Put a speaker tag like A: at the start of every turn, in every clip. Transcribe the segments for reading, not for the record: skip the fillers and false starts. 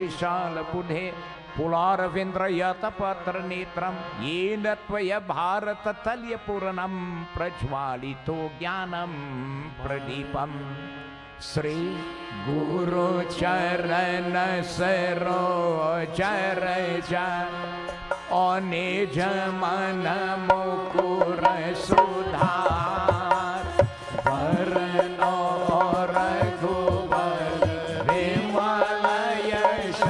A: विशाल बुधे पुलारविन्द्रयतपत्र नेत्रम येन त्वया भारत तल्य पूर्णम प्रज्वालितो ज्ञानम प्रदीपम श्री गुरु चरण सरोजर निज मन मुकुर सुधार वरनो रघुवर विमल यश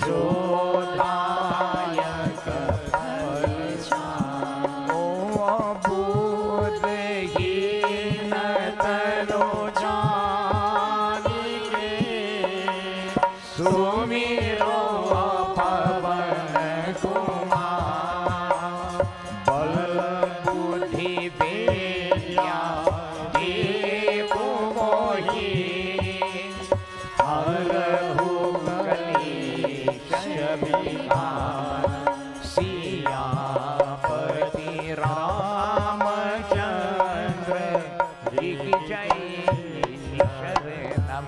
A: जोदायक फलचार। ओ बुद्धहीन तनु जानिके सुमिरो पवन कुमार बल बुद्धि विद्या देवो मोहि हरहु कलेश विकार। सियापति रामचंद्र जी की जय शरणम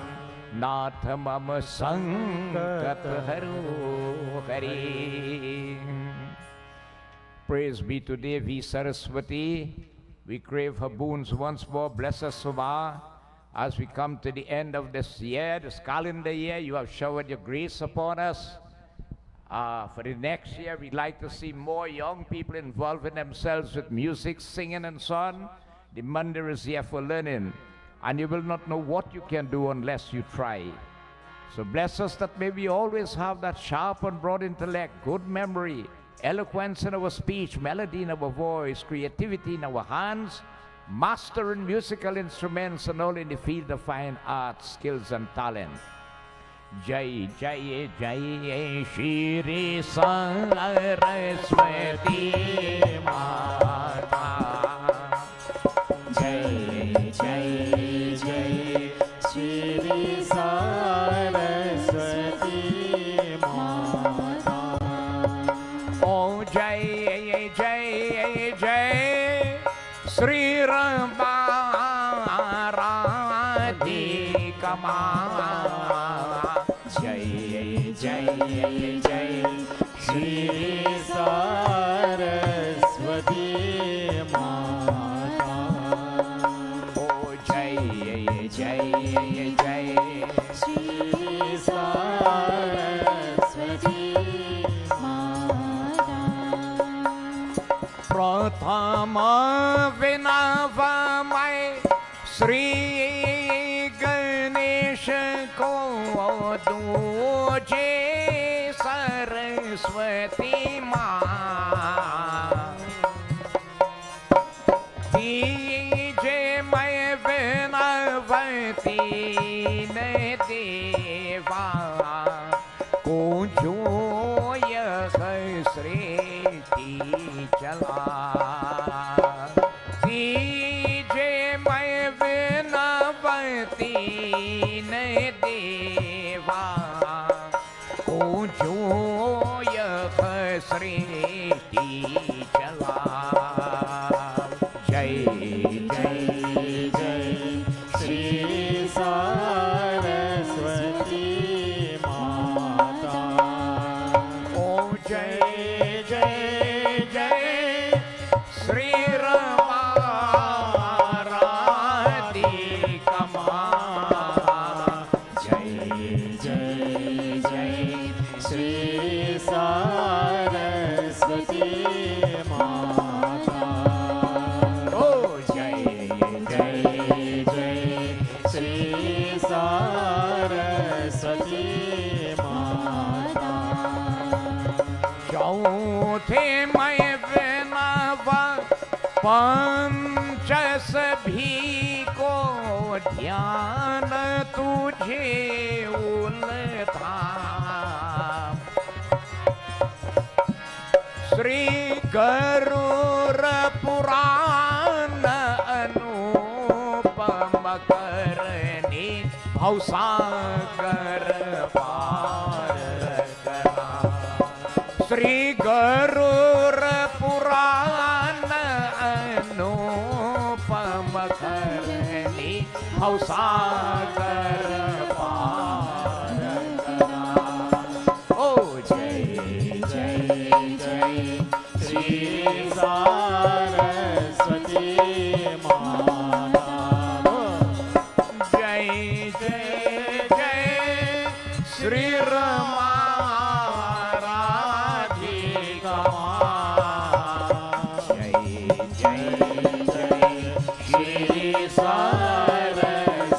A: नाथ मम संकट हरो Hari. Praise be to Devi Saraswati. We crave her boons once more. Bless us, Subha. As we come to the end of this year, this calendar year, you have showered your grace upon us. For the next year, we'd like to see more young people involving themselves with music, singing, and so on. The mandir is here for learning, and you will not know what you can do unless you try. So bless us that may we always have that sharp and broad intellect, good memory, eloquence in our speech, melody in our voice, creativity in our hands, master in musical instruments, and all in the field of fine arts, skills, and talent. Jai Jai Jai Shri Saraswati Mata. Jai Jai Jai Shri Saraswati Mata. Oh Jai Jai Jai Sri Radhika Mata. Jai Jai Jai Shri Saraswati Mata. Oh Jai Jai Jai Shri Saraswati Mata. Prathama Vinavamai Shri Ganesh ko दूजे सरस्वती माँ दीजे मैं विनवती ने देवा को जो यह सृष्टि चला। दीजे मैं विनवती ने देवा को जो यह सृष्टि चला। जय जय जय श्री सरस्वती माता। ओ जय जय जय श्री राधिका माँ। जय जय जय श्री सरस्वती माता। ओ जय जय जय श्री सरस्वती माता। चौथे मैं विनव पंच सभी को ध्यान तुझे उलथा। श्री गरुड़ पुराण अनुपम करनी भवसागर पार करा। श्री गरुड़ पुराण अनुपम करनी भवसागर पार Sri Rama Radhika Jai Jai Jai Shri Saraswati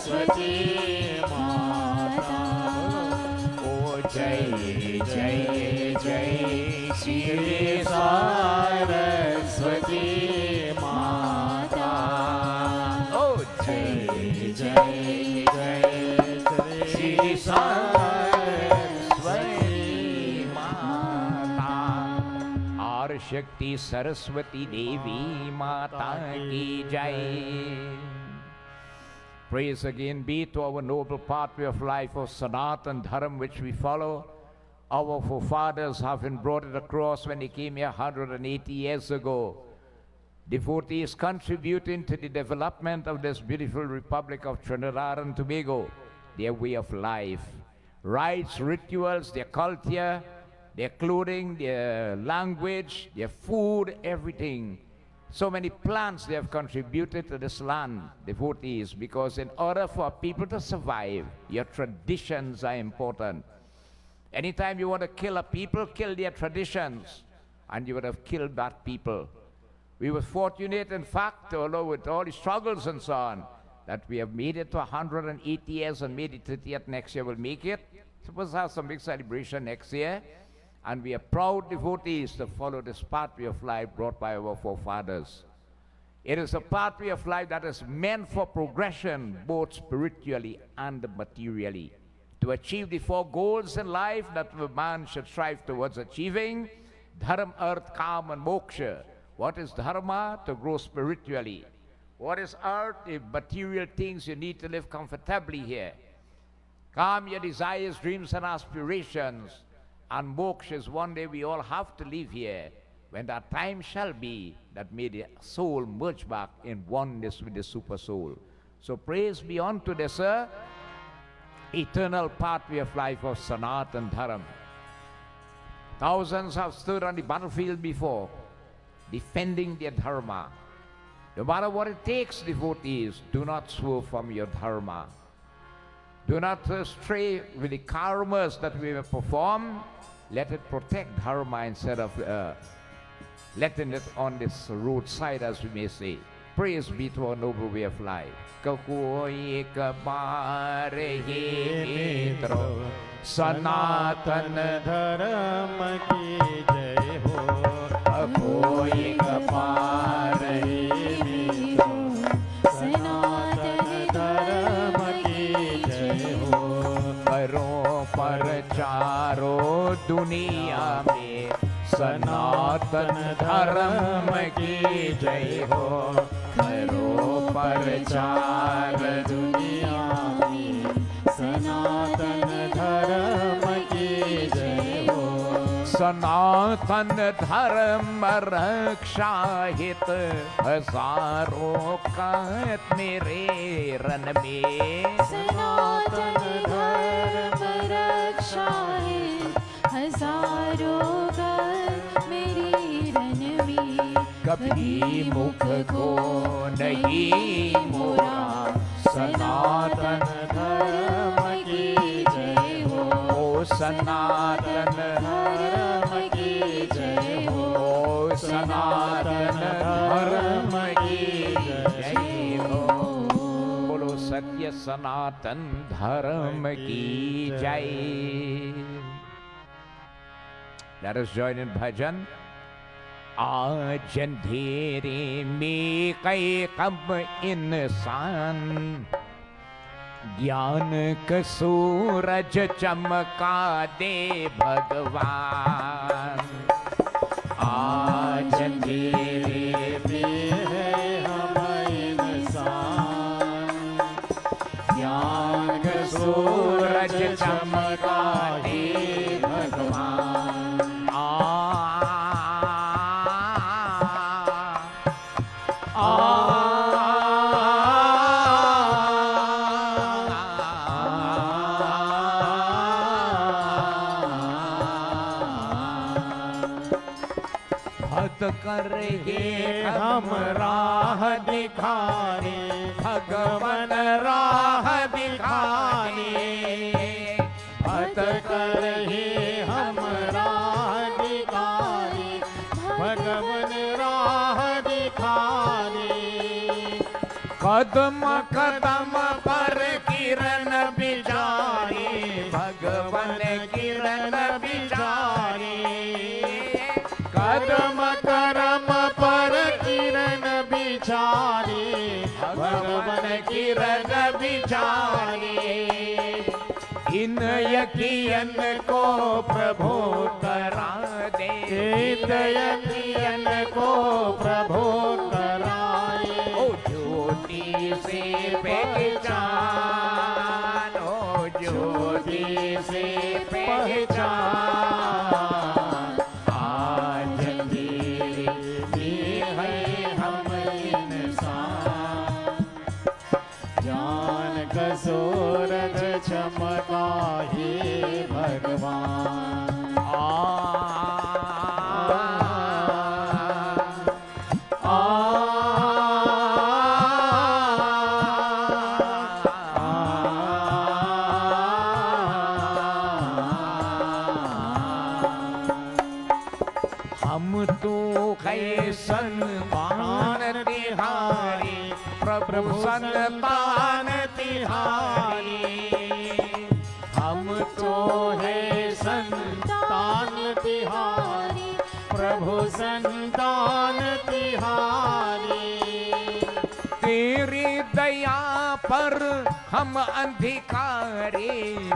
A: Mata. Oh Jai Jai Jai Shri Saraswati Mata. Oh Jai Jai Jai Shri Saraswati Mata. Our Shakti Saraswati Devi Mata Ki Jai. Praise again be to our noble pathway of life of Sanatan Dharam, which we follow. Our forefathers have been brought it across when they came here 180 years ago. Devotees contributing to the development of this beautiful Republic of Trinidad and Tobago, their way of life, rites, rituals, their culture, their clothing, their language, their food, everything. So many plants they have contributed to this land, devotees, because in order for people to survive, your traditions are important. Anytime you want to kill a people, kill their traditions, and you would have killed that people. We were fortunate, in fact, although with all the struggles and so on, that we have made it to 180 years, and maybe 30th next year we'll make it. Suppose have some big celebration next year. And we are proud devotees to follow this pathway of life brought by our forefathers. It is a pathway of life that is meant for progression, both spiritually and materially. To achieve the four goals in life that a man should strive towards achieving: dharma, earth, kam, and moksha. What is dharma? To grow spiritually. What is earth? The material things you need to live comfortably here. Kam, your desires, dreams, and aspirations. And moksha is one day we all have to live here, when that time shall be that may the soul merge back in oneness with the super soul. So praise be unto this eternal pathway of life of Sanatan Dharam. Thousands have stood on the battlefield before, defending their dharma. No matter what it takes, devotees, do not swerve from your dharma. Do not stray with the karmas that we may perform. Let it protect dharma instead of letting it on this roadside, as we may say. Praise be to our noble way of life. Kakoi kabare mitro Sanatan Dharam ki jai ho. Kakoi kabare mitro Sanatan Dharam ki jai ho. Karo parcharo दुनिया में सनातन धर्म की जय हो. करो प्रचार दुनिया में सनातन धर्म की जय हो. सनातन धर्म रक्षा हित हजारों का मेरे रन में. सनातन धर्म रक्षा हजारों का मेरी रन में. कभी मुख को नहीं मोरा सनातन धर्म की जय हो. सनातन धर्म की जय हो. सनातन धर्म की जय हो. बोलो सत्य सनातन धर्म की जय. Let us join in bhajan. आज अंधेरे में कई कब इंसान ज्ञान का सूरज चमका दे भगवान. आज अंधेरे में है हम इंसान ज्ञान का सूरज चमका दे भगवान. करके हम राह दिखाने भगवन राह दिखाने.
B: मत करही हम राधिकारी, भगवन राह दिखारी।
A: कदम कदम पर किरण बिचारी, भगवन किरण बिचारी।
B: कदम करम पर किरण बिचारी, भगवन किरण बिचारी।
A: इन यकियन को प्रभु करा दे,
B: इन यकियन को प्रभु कराए।
A: ओ ज्योति से पहचान, ओ ज्योति से पहचान। आज अंधेरे में है हम इंसान,
B: ज्ञान का सूरज चमका हे भगवान।
A: हम तो है संतान तिहारी, प्रभु संतान तिहारी।
B: हम तो है संतान तिहारी, प्रभु संतान तिहारी।
A: तेरी दया पर हम अधिकारी,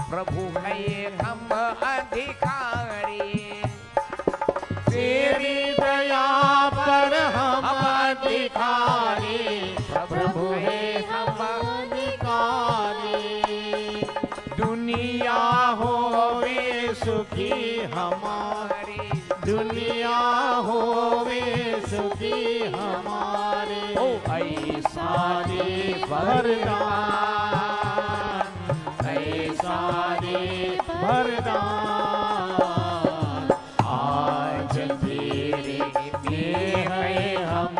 A: प्रभु है हम अधिकारी।
B: तेरी दया पर हम अधिकारी, प्रभु है हम अधिकारी। दुनिया होवे सुखी हमारी, दुनिया होवे सुखी हमारी।
A: ओ ऐसा
B: दे वरदान, ऐसा दे वरदान। आज तेरे में है हम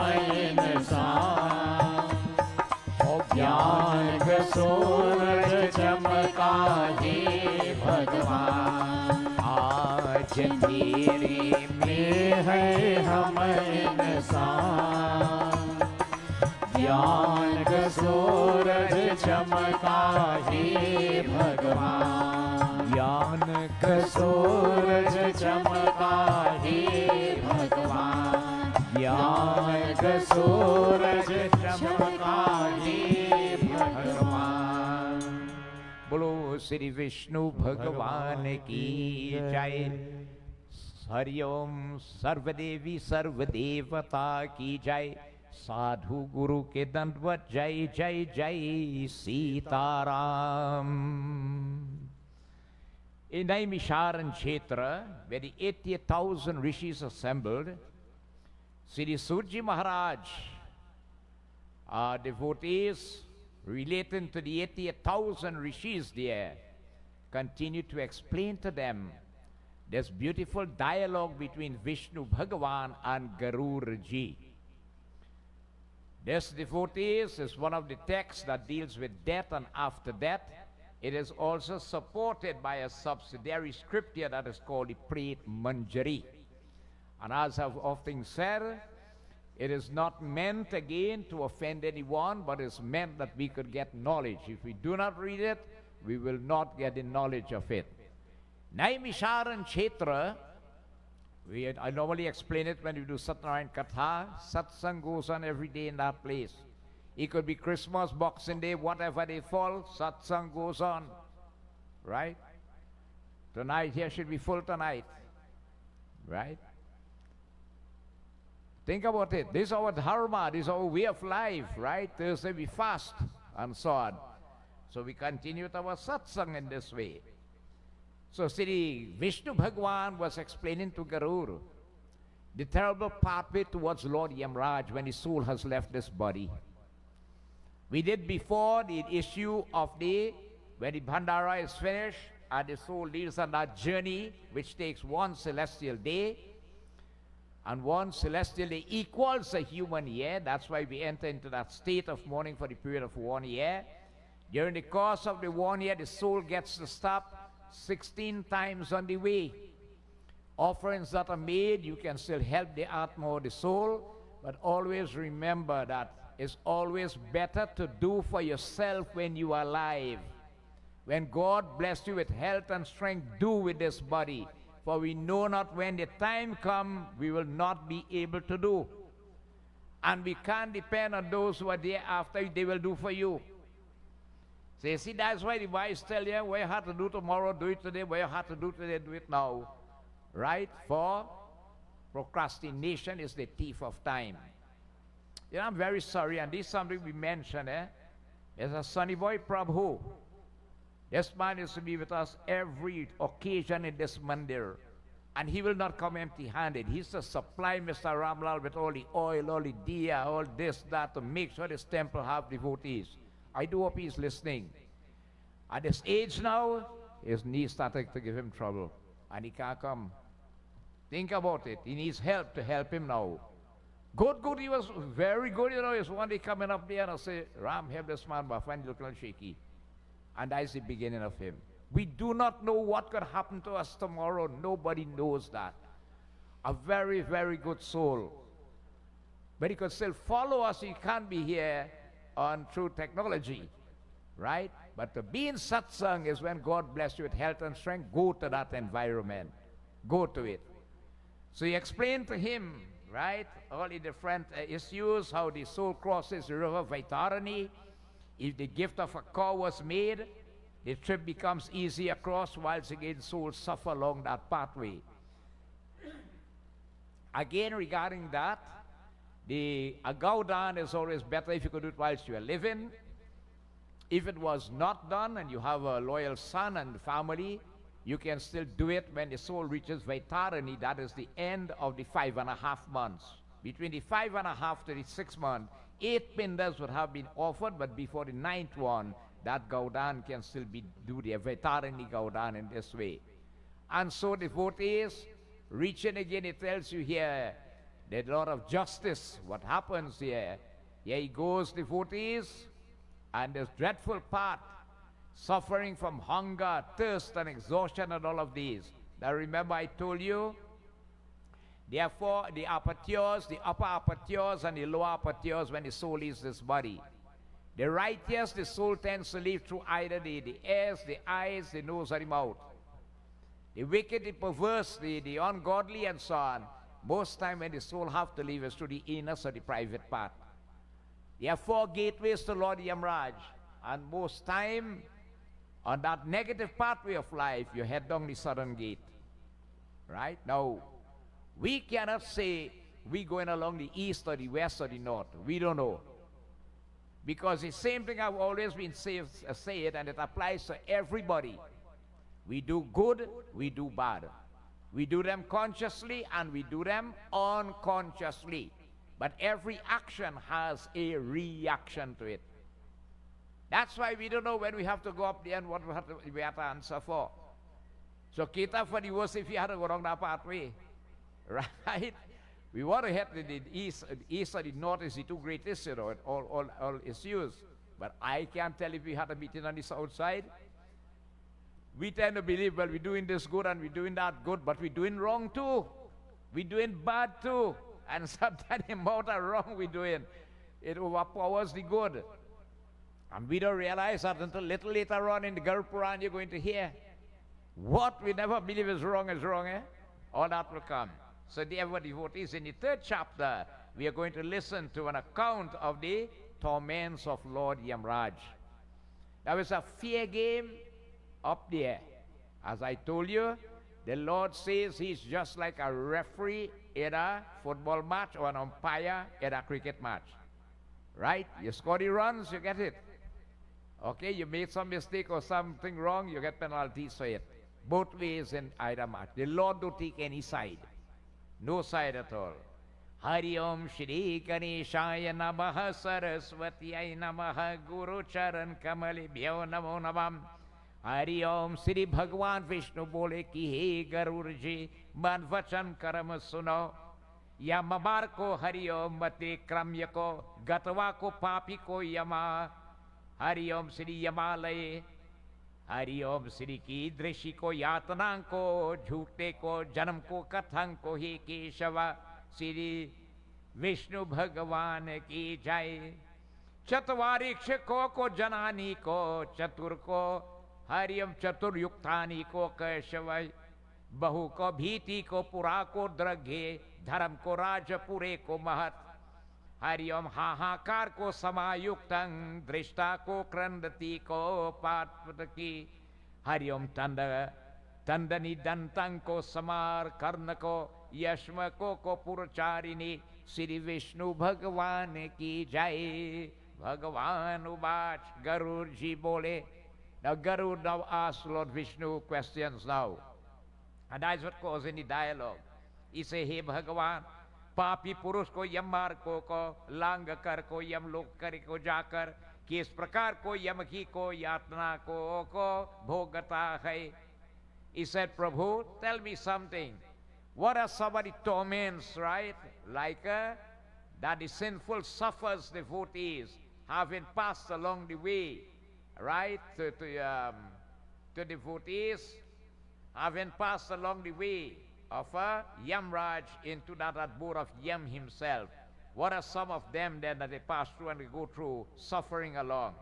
B: इंसान, ज्ञान का सूरज चमका हे भगवान।
A: आज तेरे
B: में है हम इंसान, ज्ञान का सूरज चमका हे भगवान।
A: ज्ञान
B: का सूरज चमका हे भगवान, ज्ञान का सूरज चमका हे भगवान।
A: बोलो श्री विष्णु भगवान की जय। हरिओम सर्वदेवी सर्वदेवता की जय। साधु गुरु के दंडवत जय जय जय Sitaram. In Naimisharan Kshetra, where the 80,000 rishis assembled, Sri Surji Maharaj, our devotees relating to the 80,000 rishis there, continue to explain to them this beautiful dialogue between Vishnu Bhagavan and Garuda Ji. This, devotees, is one of the texts that deals with death and after death. It is also supported by a subsidiary scripture that is called the Pret Manjari. And as I've often said, it is not meant again to offend anyone, but it's meant that we could get knowledge. If we do not read it, we will not get the knowledge of it. Naimisharan Kshetra, I normally explain it when we do Satnarayan Katha. Satsang goes on every day in that place. It could be Christmas, Boxing Day, whatever they fall, satsang goes on. Right? Tonight here should be full tonight. Right? Think about it. This is our dharma, this is our way of life, right? Thursday we fast and so on. So we continue with our satsang in this way. So Sri Vishnu Bhagwan was explaining to Garuda the terrible pathway towards Lord Yamraj when his soul has left this body. We did before the issue of when the Bhandara is finished and the soul leaves on that journey which takes one celestial day, and one celestial day equals a human year. That's why we enter into that state of mourning for the period of 1 year. During the course of the 1 year, the soul gets to stop 16 times on the way. Offerings that are made, you can still help the Atma or the soul, but always remember that it's always better to do for yourself when you are alive. When God bless you with health and strength, do with this body. For we know not when the time comes, we will not be able to do. And we can't depend on those who are there after, they will do for you. So you see, that's why the wise tell you, what you have to do tomorrow, do it today. What you have to do today, do it now. Right? For procrastination is the thief of time. You know, I'm very sorry, and this is something we mentioned. There's a Sonny Boy Prabhu. This man used to be with us every occasion in this mandir. And he will not come empty-handed. He's to supply Mr. Ramlal with all the oil, all the diya, all this, that, to make sure this temple have devotees. I do hope he's listening. At this age now, his knees started to give him trouble. And he can't come. Think about it. He needs help to help him now. Good. He was very good, you know. He's one day coming up there and I say, Ram, help this man, but I find it a little shaky. And that's the beginning of him. We do not know what could happen to us tomorrow. Nobody knows that. A very, very good soul. But he could still follow us. He can't be here on through technology. Right? But to be in satsang is when God bless you with health and strength. Go to that environment. Go to it. So he explained to him, right, all the different issues, how the soul crosses the river Vaitarani. If the gift of a cow was made, the trip becomes easy across, whilst again souls suffer along that pathway. Again, regarding that, the Gaudan is always better if you could do it whilst you are living. If it was not done and you have a loyal son and family, you can still do it when the soul reaches Vaitarani. That is the end of the 5.5 months. Between the 5.5 to the 6 months, 8 pindas would have been offered, but before the 9th one, that Gaudan can still be do the Vaitarani Gaudan in this way. And so devotees, reaching again, it tells you here, there's a lot of justice. What happens here? Here he goes, devotees, and this dreadful part, suffering from hunger, thirst, and exhaustion, and all of these. Now remember I told you, therefore the apatyas, the upper apatyas, and the lower apatyas when the soul leaves this body. The righteous, the soul tends to leave through either the ears, the eyes, the nose, or the mouth. The wicked, the perverse, the ungodly, and so on, most time when the soul have to leave is through the anus or the private part. There are 4 gateways to Lord Yamraj, and most time on that negative pathway of life, you head down the southern gate. Right? Now, we cannot say we going along the east or the west or the north. We don't know. Because the same thing I've always been saying, and it applies to everybody. We do good, we do bad. We do them consciously and we do them unconsciously. But every action has a reaction to it. That's why we don't know when we have to go up there and what we have to answer for. So kita for the worst if you had to go down that pathway. Right? We want to head to the east or the north is the 2 greatest, you know, all issues. But I can't tell if we had a meeting on the south side. We tend to believe, well, we're doing this good and we're doing that good, but we're doing wrong too. We're doing bad too. And sometimes the amount of wrong we're doing, it overpowers the good. And we don't realize that until little later on in the Garuda Purana you're going to hear. What we never believe is wrong, eh? All that will come. So dear devotees, in the 3rd chapter, we are going to listen to an account of the torments of Lord Yamraj. There is a fair game up there. As I told you, the Lord says he's just like a referee in a football match or an umpire in a cricket match. Right? You score the runs, you get it. Okay, you made some mistake or something wrong, you get penalties for it. Both ways in either match. The Lord don't take any side. No side at all. Hari Om Shri Ganeshaya Namaha Saraswatyai Namaha Guru Charan Kamali Bhyo Namo Navam. Hari Om Shri Bhagwan Vishnu Bole Ki He Garurji Man Vachan Karam Suno. Yamamar ko Hari Om Mati Kramya ko Gatwa ko Papi ko Yama. Hari Om Shri Yamalaye. Hariom Shri की दृषि को यातना को झूठे को जन्म को कथन को ही केशव श्री विष्णु भगवान की जय। चतवारिक्ष को जनानी को चतुर को हरिओम चतुर्युक्तानी को केशव। बहु को भीति को पुरा को द्रघे धर्म को राजपुरे को महत। हरिओम हाहाकार को समायुक्तं दृष्टा को क्रंदती को पात की। हरिओम तंदनी दंतं को समार कर्ण को यश्म को पुरचारिणी श्री विष्णु भगवान की जय। भगवान उवाच गरुड़ जी बोले। Now Garuda now asks Lord Vishnu questions now, and that's what caused any dialogue. He say, हे भगवान, पापी पुरुष को यम मार्गों को लांग कर को यम लोक कर को जाकर किस प्रकार को यम की को यातना को भोगता है। He said, Prabhu, tell me something. What are somebody torments, right? Like that the sinful suffers devotees having passed along the way, right? To devotees having passed along the way of Yamraj into that abode of Yam himself. What are some of them then that they pass through and they go through suffering along?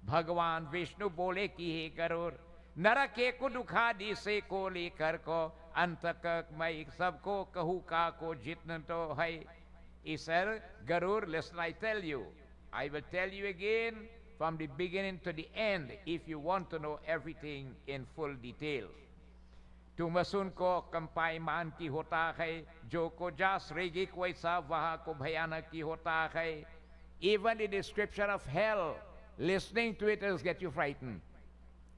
A: Bhagavan Vishnu bole ki he Garur, नरके को दुखादि से को लेकर को अंत तक मैं सबको कहूँ का को जितना तो है. He said, Garur, listen, I tell you. I will tell you again from the beginning to the end if you want to know everything in full detail. तुम सुन को कंपायमान की होता है, जो को जास रेगी कोई सा वहाँ को भयानक की होता है. Even the description of hell, listening to it will get you frightened.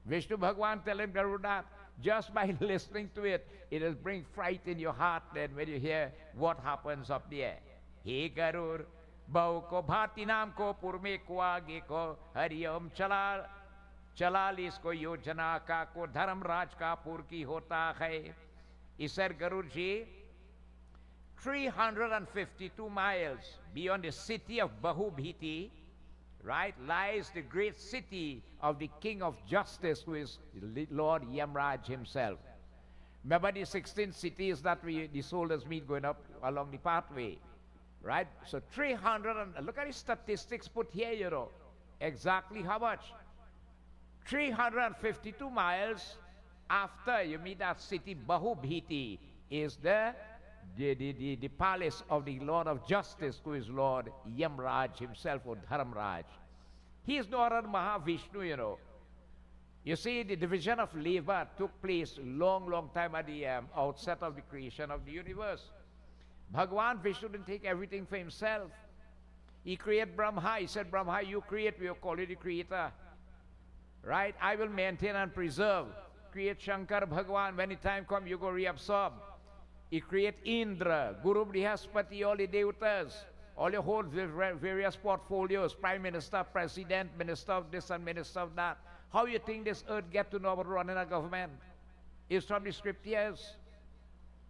A: Vishnu Bhagwan telling Garuda, just by listening to it, it will bring fright in your heart then when you hear what happens up there. He Garur, Bau ko bhati naam ko purme ko aage ko hariom chalalis ko yojana ka ko dharam raj ka pur ki hota hai. He said, Garuji, 352 miles beyond the city of Bahubhiti, right, lies the great city of the King of Justice, who is Lord Yamraj himself. Remember the 16 cities that the soldiers meet going up along the pathway, right? So 300, and look at the statistics put here, you know, exactly how much? 352 miles after you meet that city, Bahubhiti, is the palace of the Lord of Justice, who is Lord Yamraj himself, or Dharamraj. He is no other than Mahavishnu, you know. You see, the division of labor took place long time at the outset of the creation of the universe. Bhagavan Vishnu didn't take everything for himself. He created Brahma. He said, Brahma, you create, we will call you the creator. Right? I will maintain and preserve. Create Shankar Bhagavan. When the time comes, you go reabsorb. He create Indra, Guru Brihaspati, all the devatas, all your whole various portfolios, Prime Minister, President, Minister of this and Minister of that. How you think this earth get to know about running a government? It's from the scriptures.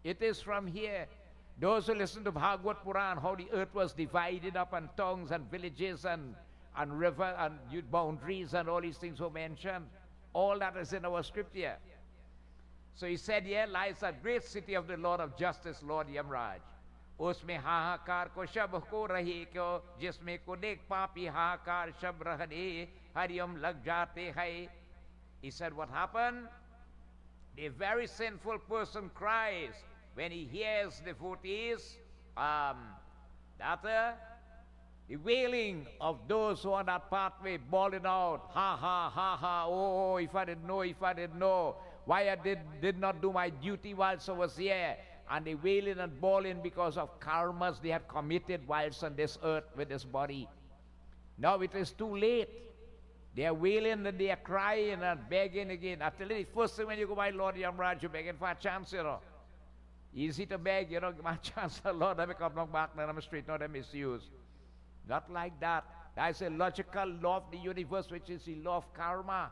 A: It is from here. Those who listen to Bhagavad Purana, how the earth was divided up and tongues and villages and river and boundaries and all these things were mentioned. All that is in our scripture. So he said, here lies a great city of the Lord of Justice, Lord Yamraj. उसमें हाहाकार को शब को रही क्यों, जिसमें को देख पापी हाहाकार शब रहने हरियम लग जाते हैं. He said, what happened? The very sinful person cries when he hears devotees, the wailing of those who are on that pathway, bawling out, ha ha ha ha, oh, if I didn't know, if I didn't know. Why I did not do my duty whilst I was here. And they wailing and bawling because of karmas they have committed whilst on this earth with this body. Now it is too late. They are wailing and they are crying and begging again. I tell you, the first thing when you go by Lord Yamraj, you're begging for a chance, you know. Easy to beg, you know, give me a chance, Lord, let me come back, then I'm straight, not a misuse. Not like that. That's a logical law of the universe, which is the law of karma,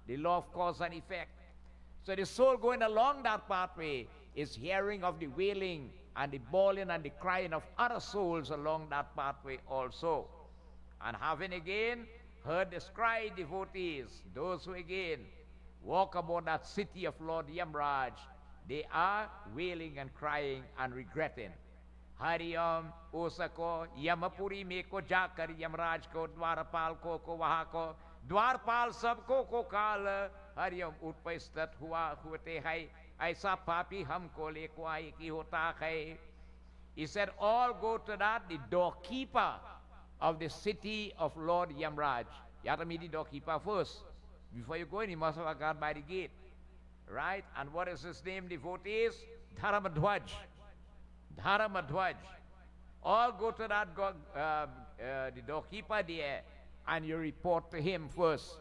A: the law of cause and effect. So the soul going along that pathway is hearing of the wailing and the bawling and the crying of other souls along that pathway also. And having again heard the cry devotees, those who again walk about that city of Lord Yamraj, they are wailing and crying and regretting. Hariom उसको यमपुरी में को जाकर यमराज को द्वारपाल को वहां को द्वारपाल सबको को काल हरिओम उपस्थित होते हैं ऐसा पापी हमको लेको आए कि होता है. He said, all go to that, the doorkeeper of the city of Lord Yamraj. You have to meet the doorkeeper first. Before you go in, you must have a guard by the gate. Right? And what is his name, devotees? Dharamadhwaj. Dharamadhwaj. All go to that the doorkeeper there, and you report to him first.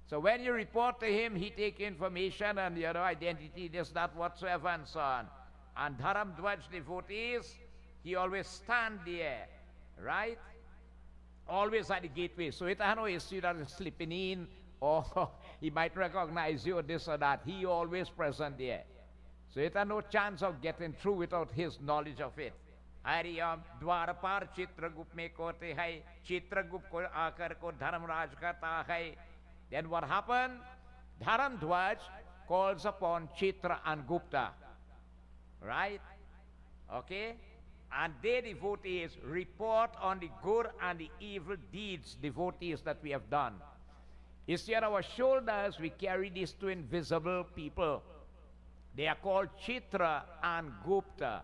A: So when you report to him, he take information and your identity, this, that, whatsoever, and so on. And Dharamdhwaj devotees, he always stand there, right? Always at the gateway. So it has no issue that he's slipping in, or he might recognize you, or this or that. He always present there. So it has no chance of getting through without his knowledge of it. Hariom द्वारपाल चित्रगुप्त में कोते है चित्रगुप्त को आकर को धर्मराज कहता है. Then what happened? Dharamdhwaj calls upon Chitra and Gupta, right? Okay, and they devotees report on the good and the evil deeds, devotees, that we have done. You see, on our shoulders we carry these two invisible people. They are called Chitra and Gupta,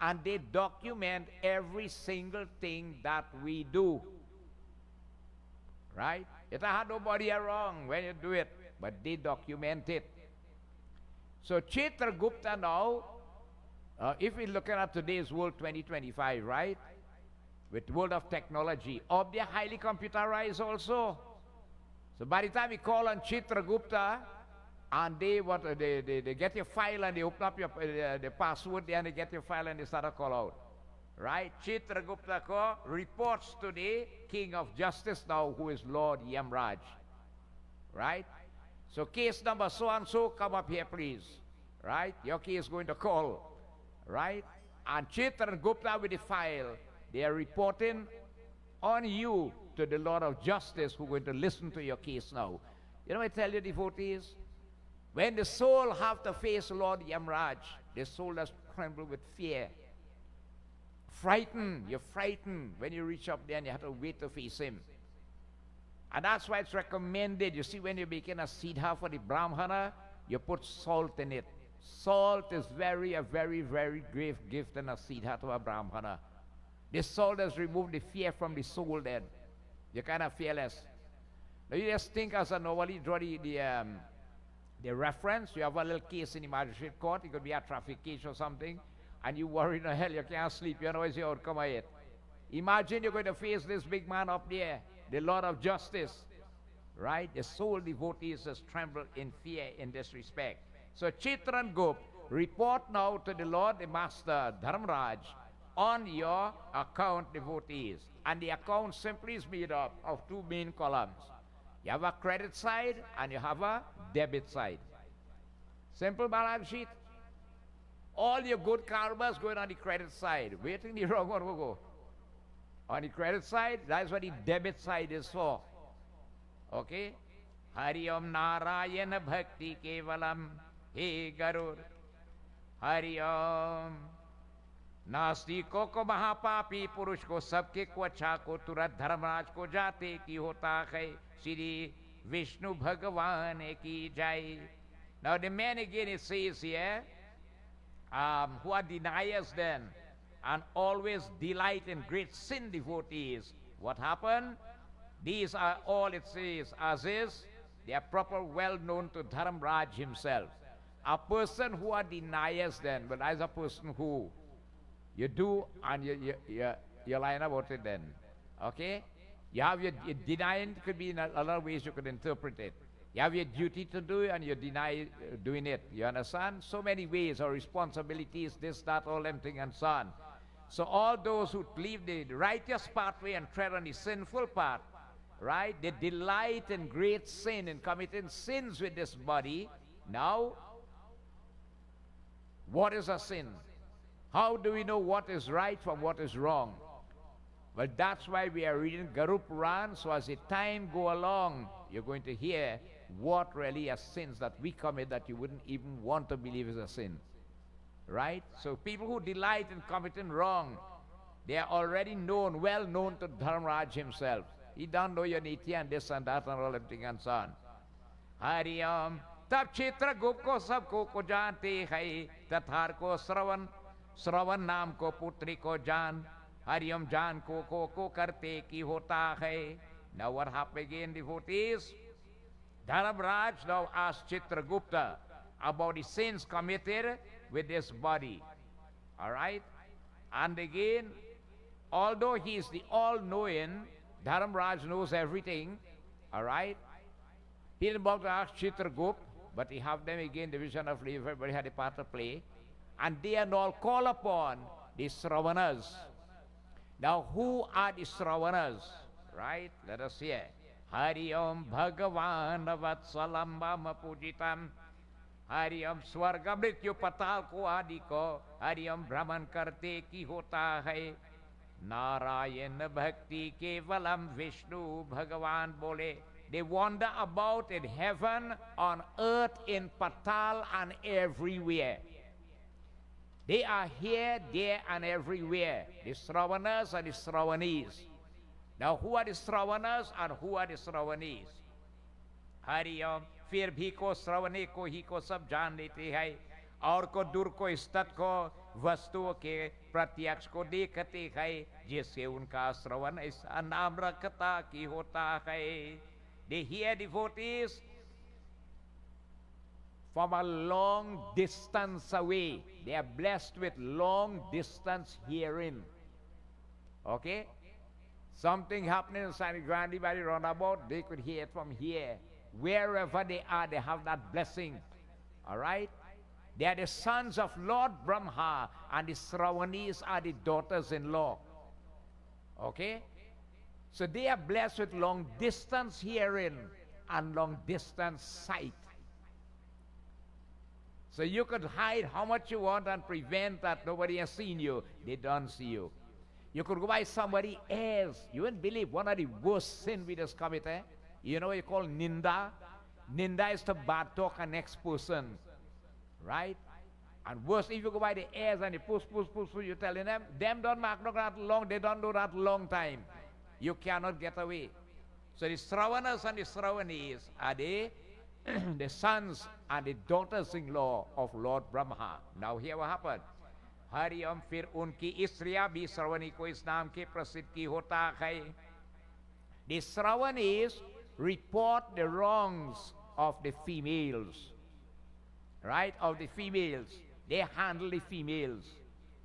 A: and they document every single thing that we do. Right? It had nobody wrong when you do it, but they document it. So Chitra Gupta now, if we're looking at today's world 2025, right? With the world of technology, they are highly computerized also. So by the time we call on Chitra Gupta, and they get your file and they open up your the password there and they get your file and they start to call out. Right? Chitragupta ko reports to the King of Justice now, who is Lord Yamraj. Right? So case number so and so, come up here please. Right? Your case is going to call. Right? And Chitragupta with the file, they are reporting on you to the Lord of Justice, who is going to listen to your case now. You know, I tell you, devotees, when the soul have to face Lord Yamraj, the soul does tremble with fear. Frightened, you're frightened when you reach up there and you have to wait to face him. And that's why it's recommended, you see, when you're making a siddha for the Brahmana, you put salt in it. Salt is a very, very great gift in a siddha to a Brahmana. The salt has removed the fear from the soul then. You're kind of fearless. Now you just think as a normally draw the reference. You have a little case in the magistrate court, it could be a traffic case or something, and you worry no hell, you can't sleep, you know what's your outcome of it. Imagine you're going to face this big man up there, the Lord of Justice, right? The soul devotees just tremble in fear in this respect. So Chitran Gup, report now to the Lord, the Master, Dharmaraj, on your account, devotees. And the account simply is made up of two main columns. You have a credit side and you have a debit side. Simple balance sheet. All your good karmas going on the credit side. Where do you think the wrong one will go? On the credit side, that's what the debit side is for. Okay? Hari Om Narayana Bhakti Kevalam He Garur Hari Om नास्तिकों को महापापी पुरुष को सबके को अच्छा को तुरंत धर्मराज को जाते की होता है श्री विष्णु भगवान की जय. Now the man again it says here, who are deniers then and always delight in great sin, devotees. What happened? These are all it says as is, they are proper well known to Dharmraj himself. A person who are deniers then, well, as a person who you do and you line about it then. Okay? You have your denying, could be in a lot of ways you could interpret it. You have your duty to do and you deny doing it. You understand? So many ways, or responsibilities, this, that, all emptying and so on. So all those who leave the righteous pathway and tread on the sinful path, right? They delight in great sin and committing sins with this body. Now, what is a sin? How do we know what is right from what is wrong? Well, that's why we are reading Garuda Purana, so as the time go along, you're going to hear what really are sins that we commit that you wouldn't even want to believe is a sin. Right? So people who delight in committing wrong, they are already known, well known to Dharmaraj himself. He don't know your nitya and this and that and all everything and so on. Hari Om. तब चित्रगुप्त को सबको को जानते हैं, तथार को श्रवण नाम को पुत्री को जान, हरिओम जान को करते की होता है. Now what happened again, devotees? Dharmaraj now asked Chitragupta about the sins committed with his body. Alright? And again, although he is the all-knowing, Dharmaraj knows everything. Alright? He didn't about to ask Chitragupta, but he have them again, the vision of life, everybody had a part to play. And they are all call upon the Sravanas. Now, who are the Sravanas? Right? Let us hear. Hari Om Bhagavan Vatsalam Bhama Pujitam. Hari Om Swarga Mrityu Patal Ko Adi Ko. Hari Om Brahman Karte Ki Hota Hai. Narayana Bhakti Kevalam Vishnu Bhagavan Bole. They wander about in heaven, on earth, in Patal, and everywhere. They are here, there, and everywhere. The Sravanas and the Sravanis. Now, who are the Sravanas and who are the Sravanis? Hari Om, फिर भी को श्रवणे को ही को सब जान लेते हैं, और को दूर को स्थित को वस्तुओं के प्रत्यक्ष को देखते हैं, जिससे उनका श्रवण ऐसा नाम रखता कि होता है. They hear devotees from a long distance away. They are blessed with long distance hearing. Okay? Something happening inside the Grandi Valley roundabout, they could hear it from here. Wherever they are, they have that blessing. All right? They are the sons of Lord Brahma, and the Sravanis are the daughters-in-law. Okay? So they are blessed with long distance hearing and long distance sight. So you could hide how much you want and prevent that nobody has seen you. They don't see you. You could go by somebody else. You wouldn't believe one of the worst sin we just commit. You know what you call ninda? Ninda is to bad talk a next person. Right? And worse, if you go by the heirs and the push, you're telling them don't mark no that long, they don't do that long time. You cannot get away. So the Sravanas and the Sravanis are the sons and the daughters-in-law of Lord Brahma. Now here what happened? Hari Om फिर उनकी स्त्रियां भी श्रवणी को इस नाम के प्रसिद्ध की होता है. The Sravanis report the wrongs of the females. Right? Of the females. They handle the females.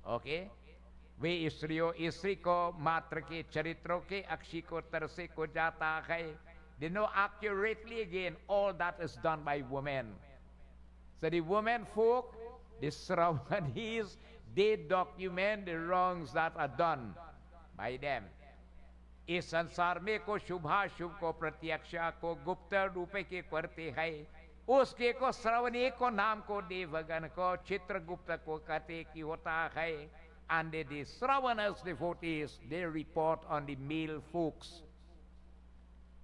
A: Okay? वे स्त्रियों स्त्री को मात्र के चरित्रों के अक्षी को तरसे को जाता है. They know accurately again all that is done by women. So the women folk, the Sravanis, they document the wrongs that are done by them. इस संसार में को शुभाशुभ को प्रत्यक्ष को गुप्त रूप के करते हैं, उसके को श्रवणे को नाम को देवगन को चित्रगुप्त को कहते कि होता है. And the Sravanas devotees, they report on the male folks.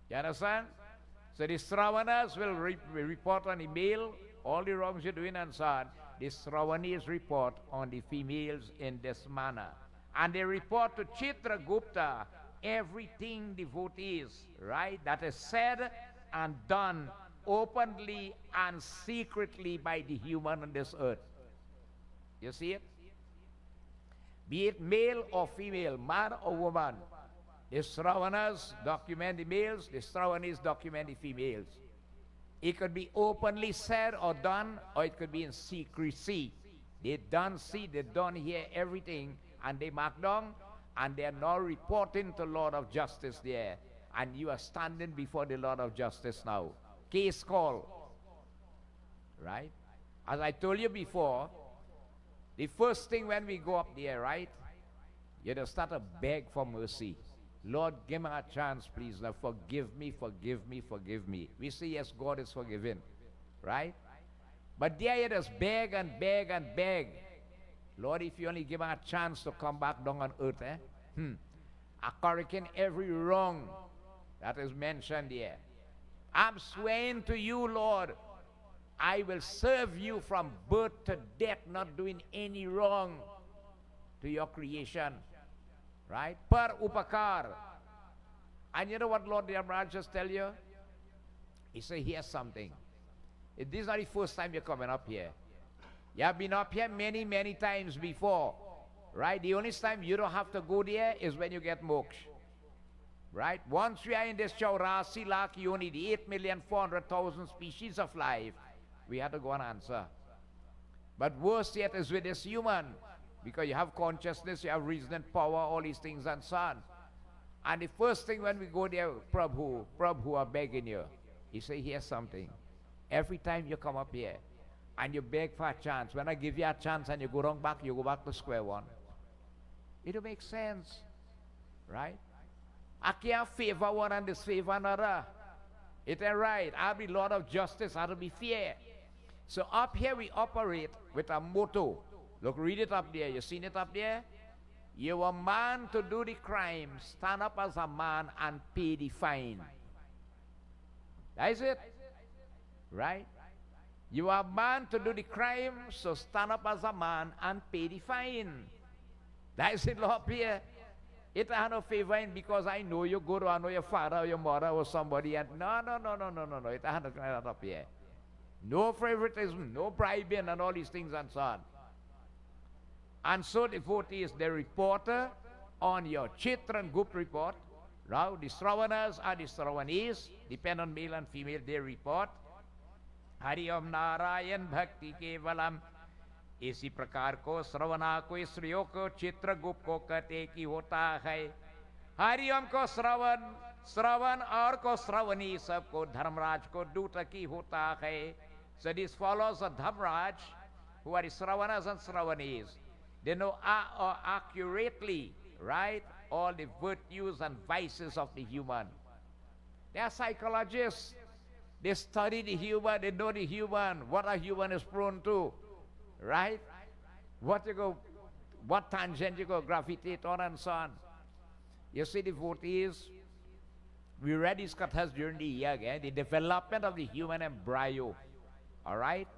A: You understand? So the Sravanas will report on the male, all the wrongs you're doing and so on. The Sravanis report on the females in this manner. And they report to Chitragupta everything devotees, right, that is said and done openly and secretly by the human on this earth. You see it? Be it male or female, man or woman. The Sravanas document the males, the Sravanis document the females. It could be openly said or done, or it could be in secrecy. They don't see, they don't hear everything, and they mark down, and they are now reporting to Lord of Justice there. And you are standing before the Lord of Justice now. Case call. Right? As I told you before, the first thing when we go up there, right, you just start to beg for mercy. Lord, give me a chance, please. Now forgive me, forgive me, forgive me. We say, yes, God is forgiven. Right? But there you just beg and beg and beg. Lord, if you only give me a chance to come back down on earth, I correct every wrong that is mentioned here. I'm swearing to you, Lord, I will serve you from birth to death, not doing any wrong to your creation. Right? Per upakar. And you know what Lord Maraj just tell you? He said, here's something. This is not the first time you're coming up here. You have been up here many, many times before. Right? The only time you don't have to go there is when you get moksha. Right? Once we are in this Chaurasi Lakh Yoni, the 8,400,000 species of life, we have to go and answer. But worse yet is with this human, because you have consciousness, you have reason and power, all these things and so on. And the first thing when we go there, Prabhu are begging you. He say, here's something. Every time you come up here and you beg for a chance, when I give you a chance and you go wrong back, you go back to square one. It don't make sense. Right? I can't favor one and disfavor another. It ain't right. I'll be Lord of Justice. I'll be fair. So up here we operate with a motto. Look, read it up there. You seen it up there? You are a man to do the crime. Stand up as a man and pay the fine. That is it. Right? You are a man to do the crime, so stand up as a man and pay the fine. That is it up here. It has no favor in because I know you good, or I know your father or your mother or somebody. And no. It has no that up here. No favoritism, no bribing and all these things and so on. And so devotees, the reporter on your Chitran Gupt report, now the Sravanas are the Sravanis, depend on male and female, they report. Hari Om Narayan Bhakti Kevalam. इसी प्रकार को श्रवणा को स्त्रियों को चित्रगुप्त को कहते कि होता है हरिओम को श्रवण और को श्रवणी सबको धर्मराज को दूत की होता है. So this follows the Dhamraj, who are the Sravanas and Sravanis. They know accurately, right, all the virtues and vices of the human. They are psychologists. They study the human, they know the human, what a human is prone to. Right? What tangent you go gravitate on and so on. You see, devotees, we read these kathas during the year again. The development of the human embryo, all right,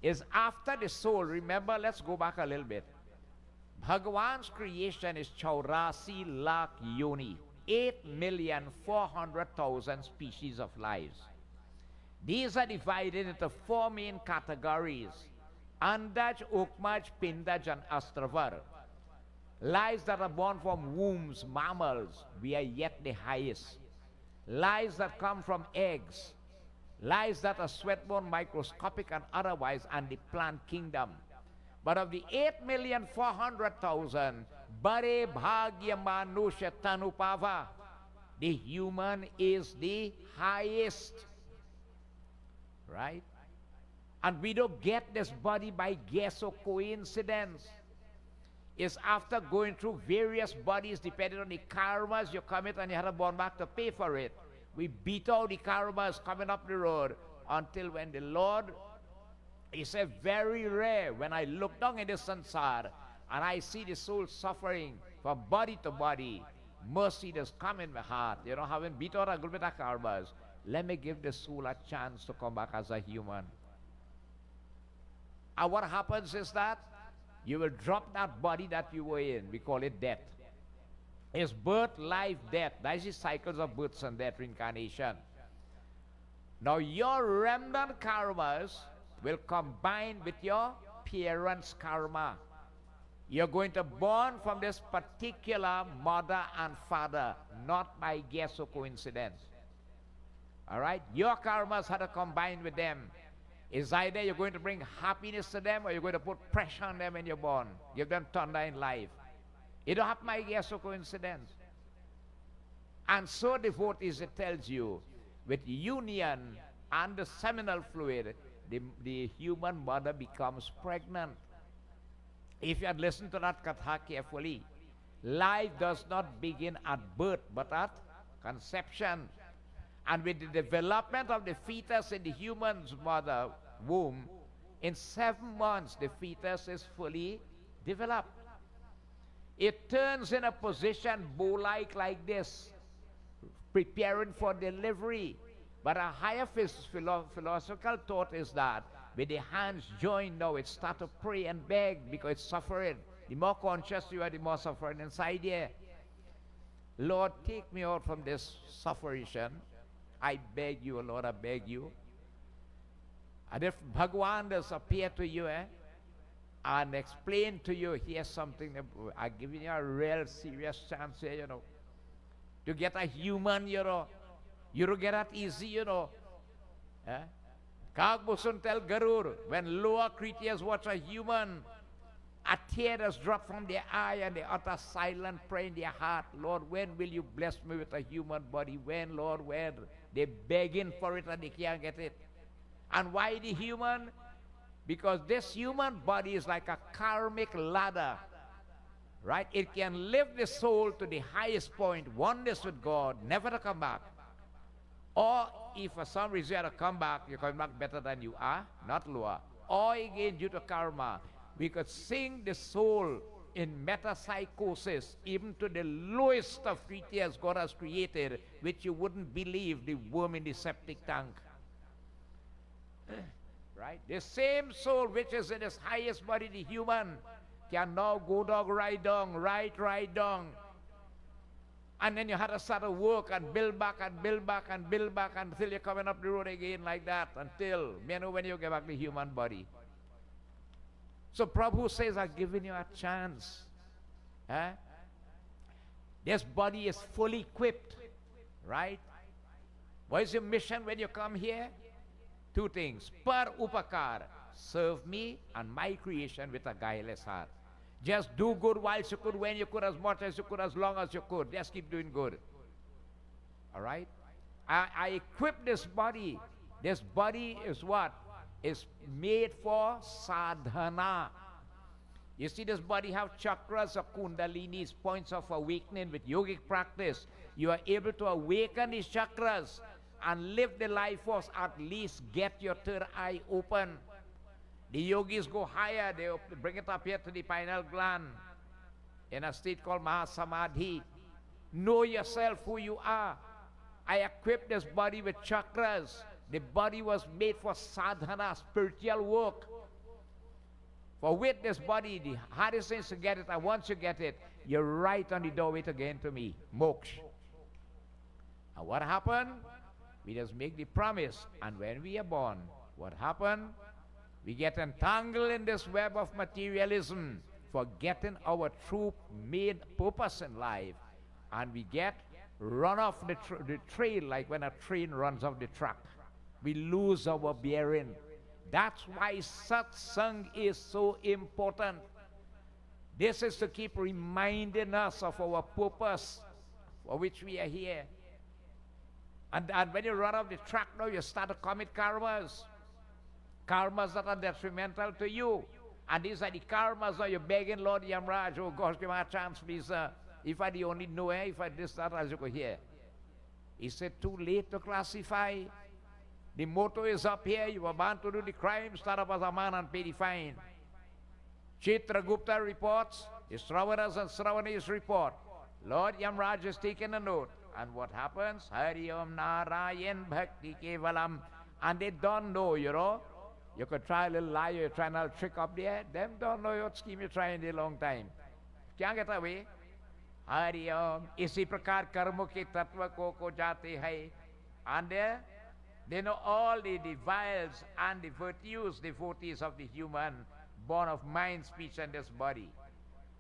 A: is after the soul. Remember, let's go back a little bit. Bhagavan's creation is Chaurasi Lakh Yoni, 8,400,000 species of lives. These are divided into 4 main categories: Andaj, Ukmaj, Pindaj, and Astravar. Lives that are born from wombs, mammals, we are yet the highest. Lives that come from eggs. Lives that are sweat-borne, microscopic, and otherwise, and the plant kingdom. But of the 8,400,000, Bare Bhagya Manusha Tanupava, the human is the highest. Right? And we don't get this body by guess or coincidence. It's after going through various bodies depending on the karmas you commit, and you have to born back to pay for it. We beat out the karmas coming up the road until when the Lord, he said, very rare when I look down in the sansar and I see the soul suffering from body to body, mercy does come in my heart. You know, having beat out a good bit of karmas, let me give the soul a chance to come back as a human. And what happens is that you will drop that body that you were in. We call it death. It's birth, life, death. That is the cycles of births and death, reincarnation. Now your remnant karmas will combine with your parents' karma. You're going to born from this particular mother and father, not by guess or coincidence. All right? Your karmas had to combine with them. It's either you're going to bring happiness to them or you're going to put pressure on them when you're born. Give them thunder in life. It don't happen by guess or coincidence. And so, devotees, it tells you, with union and the seminal fluid, the human mother becomes pregnant. If you had listened to that katha carefully, life does not begin at birth, but at conception. And with the development of the fetus in the human's mother womb, in 7 months, the fetus is fully developed. It turns in a position bow-like like this, preparing for delivery. But a higher philosophical thought is that with the hands joined now, it start to pray and beg because it's suffering. The more conscious you are, the more suffering inside here. Lord, take me out from this suffering. I beg you, Lord, I beg you. And if Bhagwan does appear to you and explain to you, here's something, I'm giving you a real serious chance here, to get a human, you don't get that easy, Kagbusun tell Garur, when lower creatures watch a human, a tear has dropped from their eye and they utter silent prayer in their heart. Lord, when will you bless me with a human body? When, Lord, when? They're begging for it and they can't get it. And why the human? Because this human body is like a karmic ladder, right? It can lift the soul to the highest point, oneness with God, never to come back. Or if for some reason you have to come back, you're coming back better than you are, not lower. Or again, due to karma, we could sink the soul in metapsychosis, even to the lowest of creatures God has created, which you wouldn't believe, the worm in the septic tank. Right? The same soul which is in its highest body, the human, can now go down, right down. And then you had to start to work and build back and build back and build back until you're coming up the road again like that, until, when you get back the human body. So Prabhu says, I've given you a chance. This body is fully equipped, right? What is your mission when you come here? Two things. Par upakar, serve me and my creation with a guileless heart. Just do good whilst you could, when you could, as much as you could, as long as you could. Just keep doing good. All right? I equip this body. This body is what? Is made for sadhana. You see, this body have chakras or kundalinis, points of awakening with yogic practice. You are able to awaken these chakras and live the life force, at least get your third eye open. The yogis go higher, they bring it up here to the pineal gland in a state called Maha Samadhi. Know yourself who you are. I equip this body with chakras. The body was made for sadhana, spiritual work. For with this body, the hardest thing is to get it, and once you get it, you're right on the doorway to get into me, moksha. And what happened? We just make the promise, and when we are born, what happened? We get entangled in this web of materialism, forgetting our true main purpose in life, and we get run off the trail like when a train runs off the track. We lose our bearing. That's why satsang is so important. This is to keep reminding us of our purpose for which we are here. And when you run off the track now, you start to commit karmas. Karmas that are detrimental to you. And these are the karmas that you're begging Lord Yamraj, oh gosh, give me a chance, please. If I only know, if I this, that, as you go here. He said, too late to classify. The motto is up here. You were bound to do the crime, start up as a man and pay the fine. Chitragupta reports, the Sravanas and Sravanis report. Lord Yamraj is taking a note. And what happens? Hari Om Narayan Bhakti Kevalam. And they don't know, You could try a little lie, you're trying a little trick up there. Them don't know what scheme you're trying in a long time. Can't get away. Hari Om. Isi prakar karmo ke tattva ko jate hai. And they know all the vials and the virtues, devotees of the human, born of mind, speech, and this body.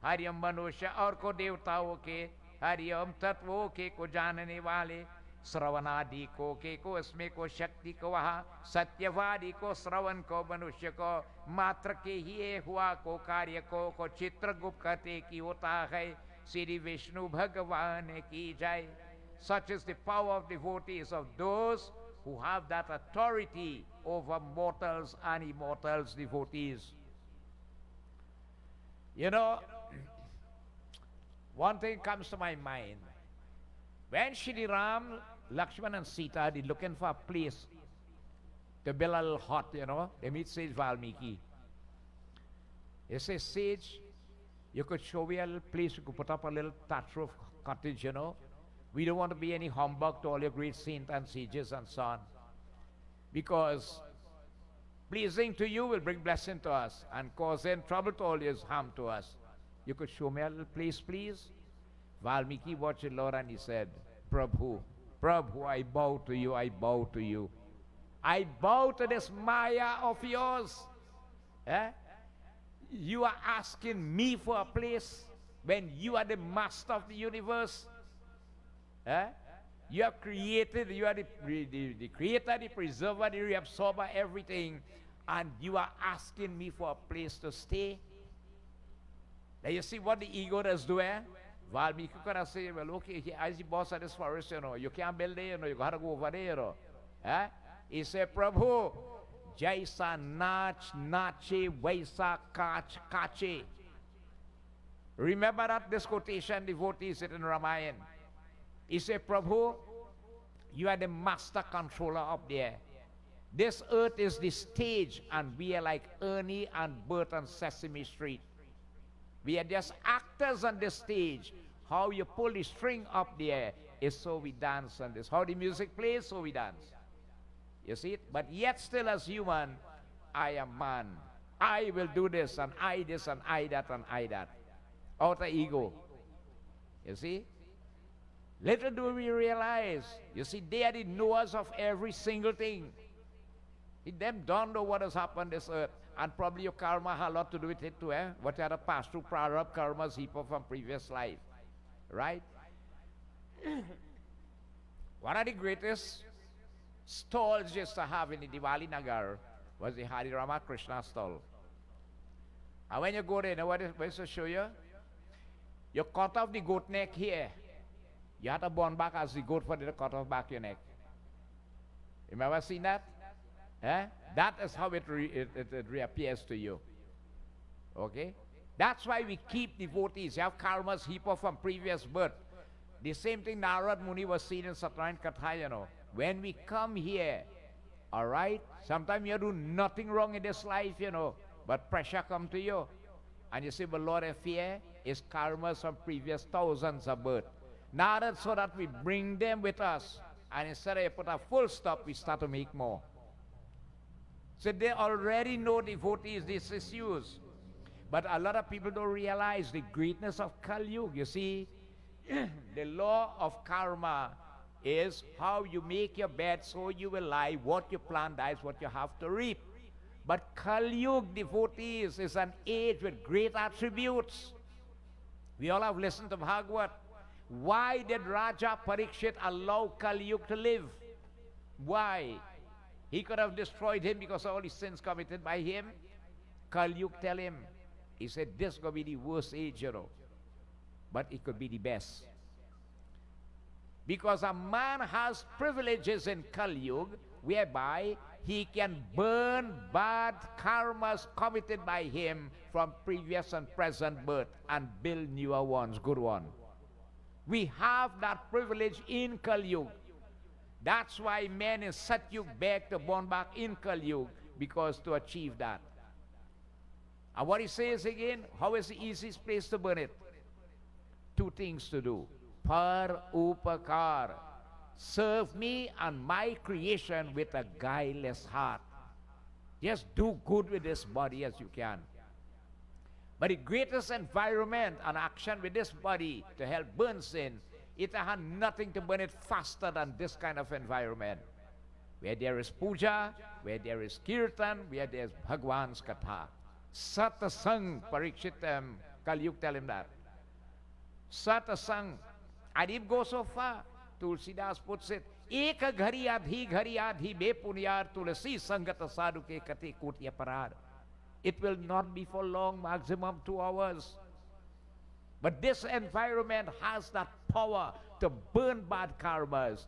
A: Hari Om Manusha aur ko devtao ke. Hari Om Tattvo ke ko janane wale. श्रवणादि को के को इसमें को शक्ति को वहाँ सत्यवादी को श्रवण को मनुष्य को मात्र के ही हुआ को कार्य को चित्रगुप्त कहते की होता है श्री विष्णु भगवान की जय. Such is the power of devotees, of those who have that authority over mortals and immortals, devotees. One thing comes to my mind. When Shri Ram, Lakshman and Sita, they're looking for a place to build a little hut, they meet Sage Valmiki. They say, Sage, you could show me a little place, you could put up a little thatch roof cottage, We don't want to be any humbug to all your great saints and sages and so on. Because pleasing to you will bring blessing to us, and causing trouble to all is harm to us. You could show me a little place, please? Valmiki watched the Lord and he said, Prabhu, Prabhu, I bow to you, I bow to you. I bow to this Maya of yours. Eh? You are asking me for a place when you are the master of the universe. Eh? You have created, you are the creator, the preserver, the reabsorber, everything, and you are asking me for a place to stay. Now you see what the ego does do, eh? Valmiki could have said, well, okay, as the boss of this forest, you know, you can't build there, you know, you got to go over there, you know. Eh? He said, Prabhu, Jaisa nach nache vaisa kach kache. Remember that this quotation, devotees, it in Ramayana. He said, Prabhu, you are the master controller up there. This earth is the stage, and we are like Ernie and Bert on Sesame Street. We are just actors on the stage. How you pull the string up there is so we dance on this. How the music plays, so we dance. You see it? But yet still as human, I am man. I will do this and I this and I that and I that. Outer ego. You see? Little do we realize, you see, they are the knowers of every single thing. Them don't know what has happened on this earth. And probably your karma has a lot to do with it too, eh? What you had to pass through prarabdha karmas heap up from previous life. Right? One of the greatest stalls just to have in the Diwali Nagar was the Hari Rama Krishna stall. And when you go there, you know what it's to show you? You cut off the goat neck here. You have to burn back as the goat for the cut off back your neck. You ever seen that? Eh? That is how it reappears to you. Okay? That's why we keep devotees. You have karmas heap up from previous birth. The same thing Narad Muni was seen in Satnarayan Katha, you know. When we come here, all right, sometimes you do nothing wrong in this life, you know, but pressure come to you. And you say, well, Lord, I fear is karmas from previous thousands of birth. Now that's so that we bring them with us. And instead of put a full stop, we start to make more. So they already know devotees, these issues. But a lot of people don't realize the greatness of Kali Yuga. You see, the law of karma is how you make your bed, so you will lie. What you plant, that is what you have to reap. But Kali Yuga, devotees, is an age with great attributes. We all have listened to Bhagavad. Why did Raja Parikshit allow Kali Yuga to live? Why? He could have destroyed him because of all his sins committed by him. Kali Yuga tell him, he said, this is going to be the worst age, you know. But it could be the best. Because a man has privileges in Kali Yuga, whereby he can burn bad karmas committed by him from previous and present birth and build newer ones, good ones. We have that privilege in Kali Yuga. That's why men in Satyug beg to burn back in Kali Yuga, because to achieve that. And what he says again, how is the easiest place to burn it? Two things to do. Par upakar. Serve me and my creation with a guileless heart. Just do good with this body as you can. But the greatest environment and action with this body to help burn sin, it has nothing to burn it faster than this kind of environment. Where there is puja, where there is kirtan, where there is Bhagwan's katha. Satsangh, Parikshit, Kali Yuga tell him that. Satsangh. And it goes so far. Tulsidas puts it, Eka ghari adhi be punyar tulasi sangata sadhu ke kate kotya parad. It will not be for long, maximum 2 hours. But this environment has that power to burn bad karmas.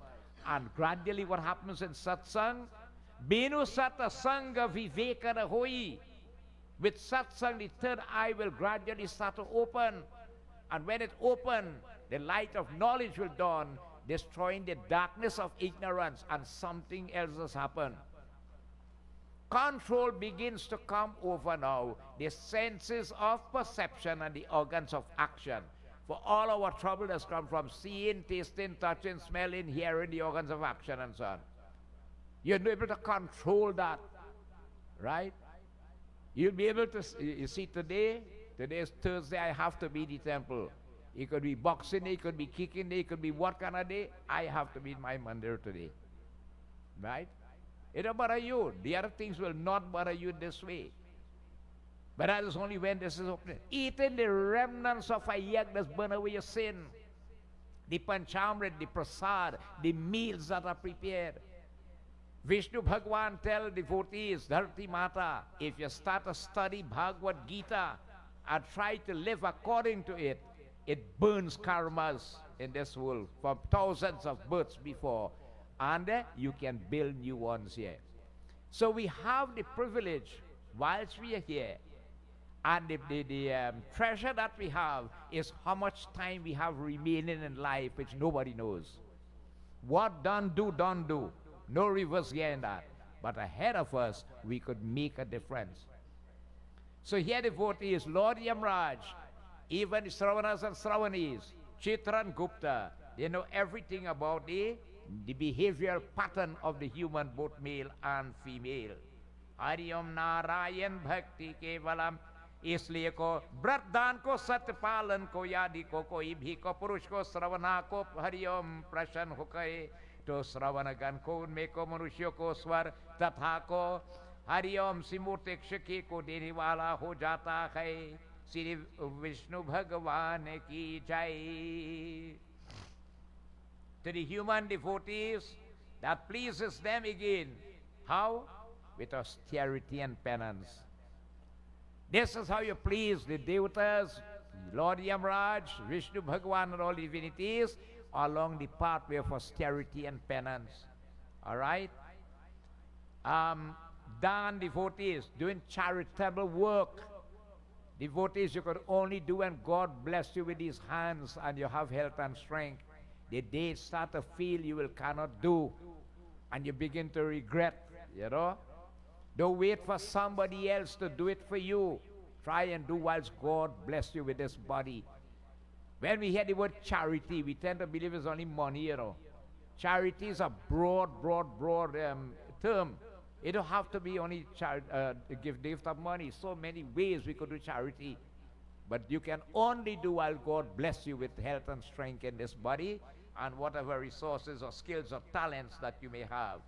A: And gradually what happens in satsang? Binu satsanga vivekana hoi. With satsang, the third eye will gradually start to open. And when it opens, the light of knowledge will dawn, destroying the darkness of ignorance, and something else has happened. Control begins to come over now. The senses of perception and the organs of action. For all our trouble has come from seeing, tasting, touching, smelling, hearing, the organs of action and so on. You'll be able to control that, right? You'll be able to, you see today is Thursday, I have to be in the temple. It could be boxing day, it could be kicking day, it could be what kind of day. I have to be in my mandir today, right? It don't bother you. The other things will not bother you this way. But that is only when this is open. Eating the remnants of a yag that's burn away your sin. The panchamrit, the prasad, the meals that are prepared. Vishnu Bhagwan tell devotees, Dharti Mata, if you start to study Bhagavad Gita and try to live according to it, it burns karmas in this world from thousands of births before. And you can build new ones here. So we have the privilege, whilst we are here, and the treasure that we have is how much time we have remaining in life, which nobody knows. What don't do. No reverse gear in that. But ahead of us, we could make a difference. So here devotees, Lord Yamraj, even Sravanas and Sravanis, Chitra and Gupta, they know everything about the behavioral pattern of the human, both male and female. Hariom Narayan Bhakti Kevalam. इसलिए को व्रत दान को सत्य पालन को यादि को कोई भी को पुरुष को श्रवणा को हरिओम प्रसन्न हो गए तो श्रवण गण को उनमें को मनुष्यों को स्वर तथा को हरिओम सिमूर्तिक्षकी को देने वाला हो जाता है श्री विष्णु भगवान की जय. To the human devotees, that pleases them again. How? With austerity and penance. This is how you please the devatas, Lord Yamraj, Vishnu Bhagwan, and all divinities along the pathway of austerity and penance. All right? Dan devotees, doing charitable work. Devotees you could only do when God bless you with His hands and you have health and strength. The day you start to feel you will cannot do, and you begin to regret, you know. Don't wait for somebody else to do it for you. Try and do whilst God bless you with this body. When we hear the word charity, we tend to believe it's only money, you know. Charity is a broad term. It don't have to be only gift of money. So many ways we could do charity. But you can only do while God bless you with health and strength in this body and whatever resources or skills or talents that you may have.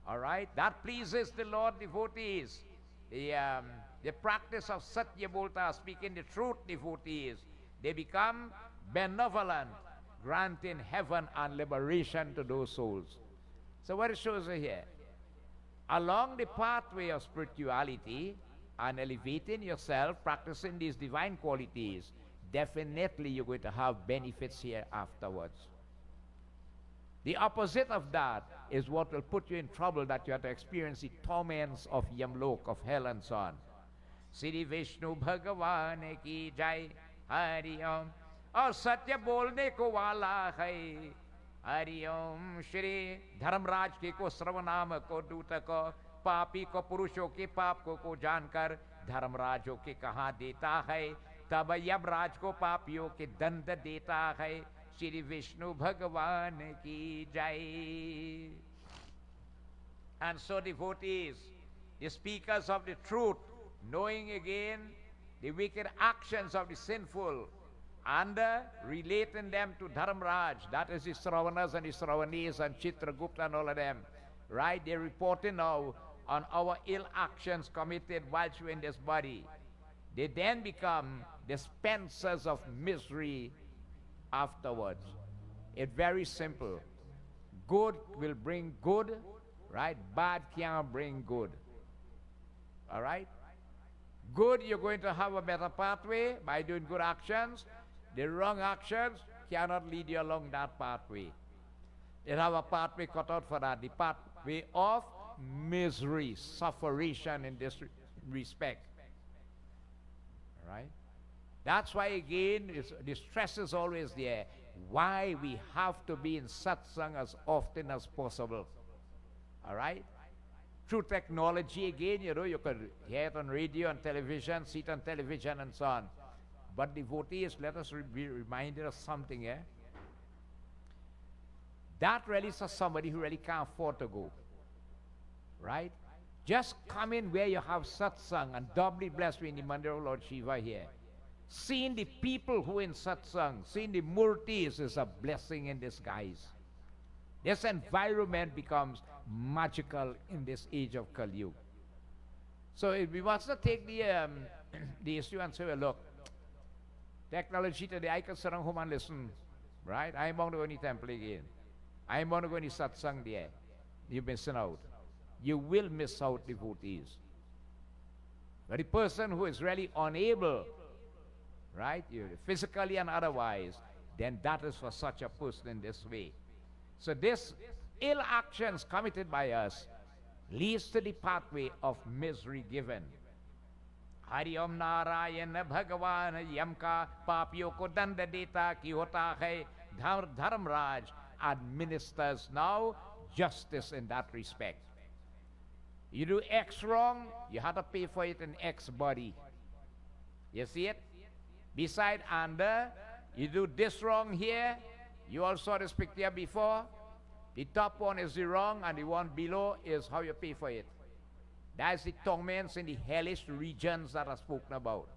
A: All right? That pleases the Lord devotees. The practice of Satya Bolta, speaking the truth devotees, they become benevolent, granting heaven and liberation to those souls. So what it shows here, along the pathway of spirituality and elevating yourself, practicing these divine qualities, definitely you're going to have benefits here afterwards. The opposite of that is what will put you in trouble, that you have to experience the torments of Yamlok, of hell and so on. Sri Vishnu Bhagavan ki jai, Hari Om. और सत्य बोलने को वाला है, Hari Om. Shri Dharmaraj के को सर्वनाम को दूत को पापी को पुरुषों के पाप को जानकर धर्मराजों के कहाँ देता है, तब यमराज को पापियों के दंड देता है. श्री विष्णु भगवान की जय. And so devotees, the speakers of the truth, knowing again the wicked actions of the sinful and relating them to Dharmaraj, that is the Sravanas and the Sravanis and Chitragupta and all of them, right? They're reporting now on our ill actions committed whilst we're in this body. They then become dispensers of misery afterwards. It's very simple. Good will bring good, right? Bad can't bring good. All right? Good, you're going to have a better pathway by doing good actions. The wrong actions cannot lead you along that pathway. They have a pathway cut out for that, the pathway of misery, sufferation in this respect. All right? That's why, again, the stress is always there. Why we have to be in satsang as often as possible. All right? Through technology, again, you know, you can hear it on radio and television, see it on television and so on. But devotees, let us be reminded of something, eh? That really is for somebody who really can't afford to go. right? Just come in where you have satsang and doubly blessed in the Mandir of Lord Shiva here. Seeing the people who in satsang, seeing the murtis is a blessing in disguise. This environment becomes magical in this age of Kali Yuga. So if we must not take the issue and say, well, look, technology today, I can sit home and listen, right? I'm going to go to the temple again. I'm going to go to satsang there. You're missing out. You will miss out, devotees. But the person who is really unable, right, physically and otherwise, then that is for such a person in this way. So this ill actions committed by us leads to the pathway of misery given. Hari Om Narayana Bhagavan Yamka Papyo ko danda deta ki hota hai. Dharamraj administers now justice in that respect. You do X wrong, you have to pay for it in X body. You see it? Beside under, you do this wrong here, you all saw this picture before. The top one is the wrong and the one below is how you pay for it. That's the torments in the hellish regions that are spoken about.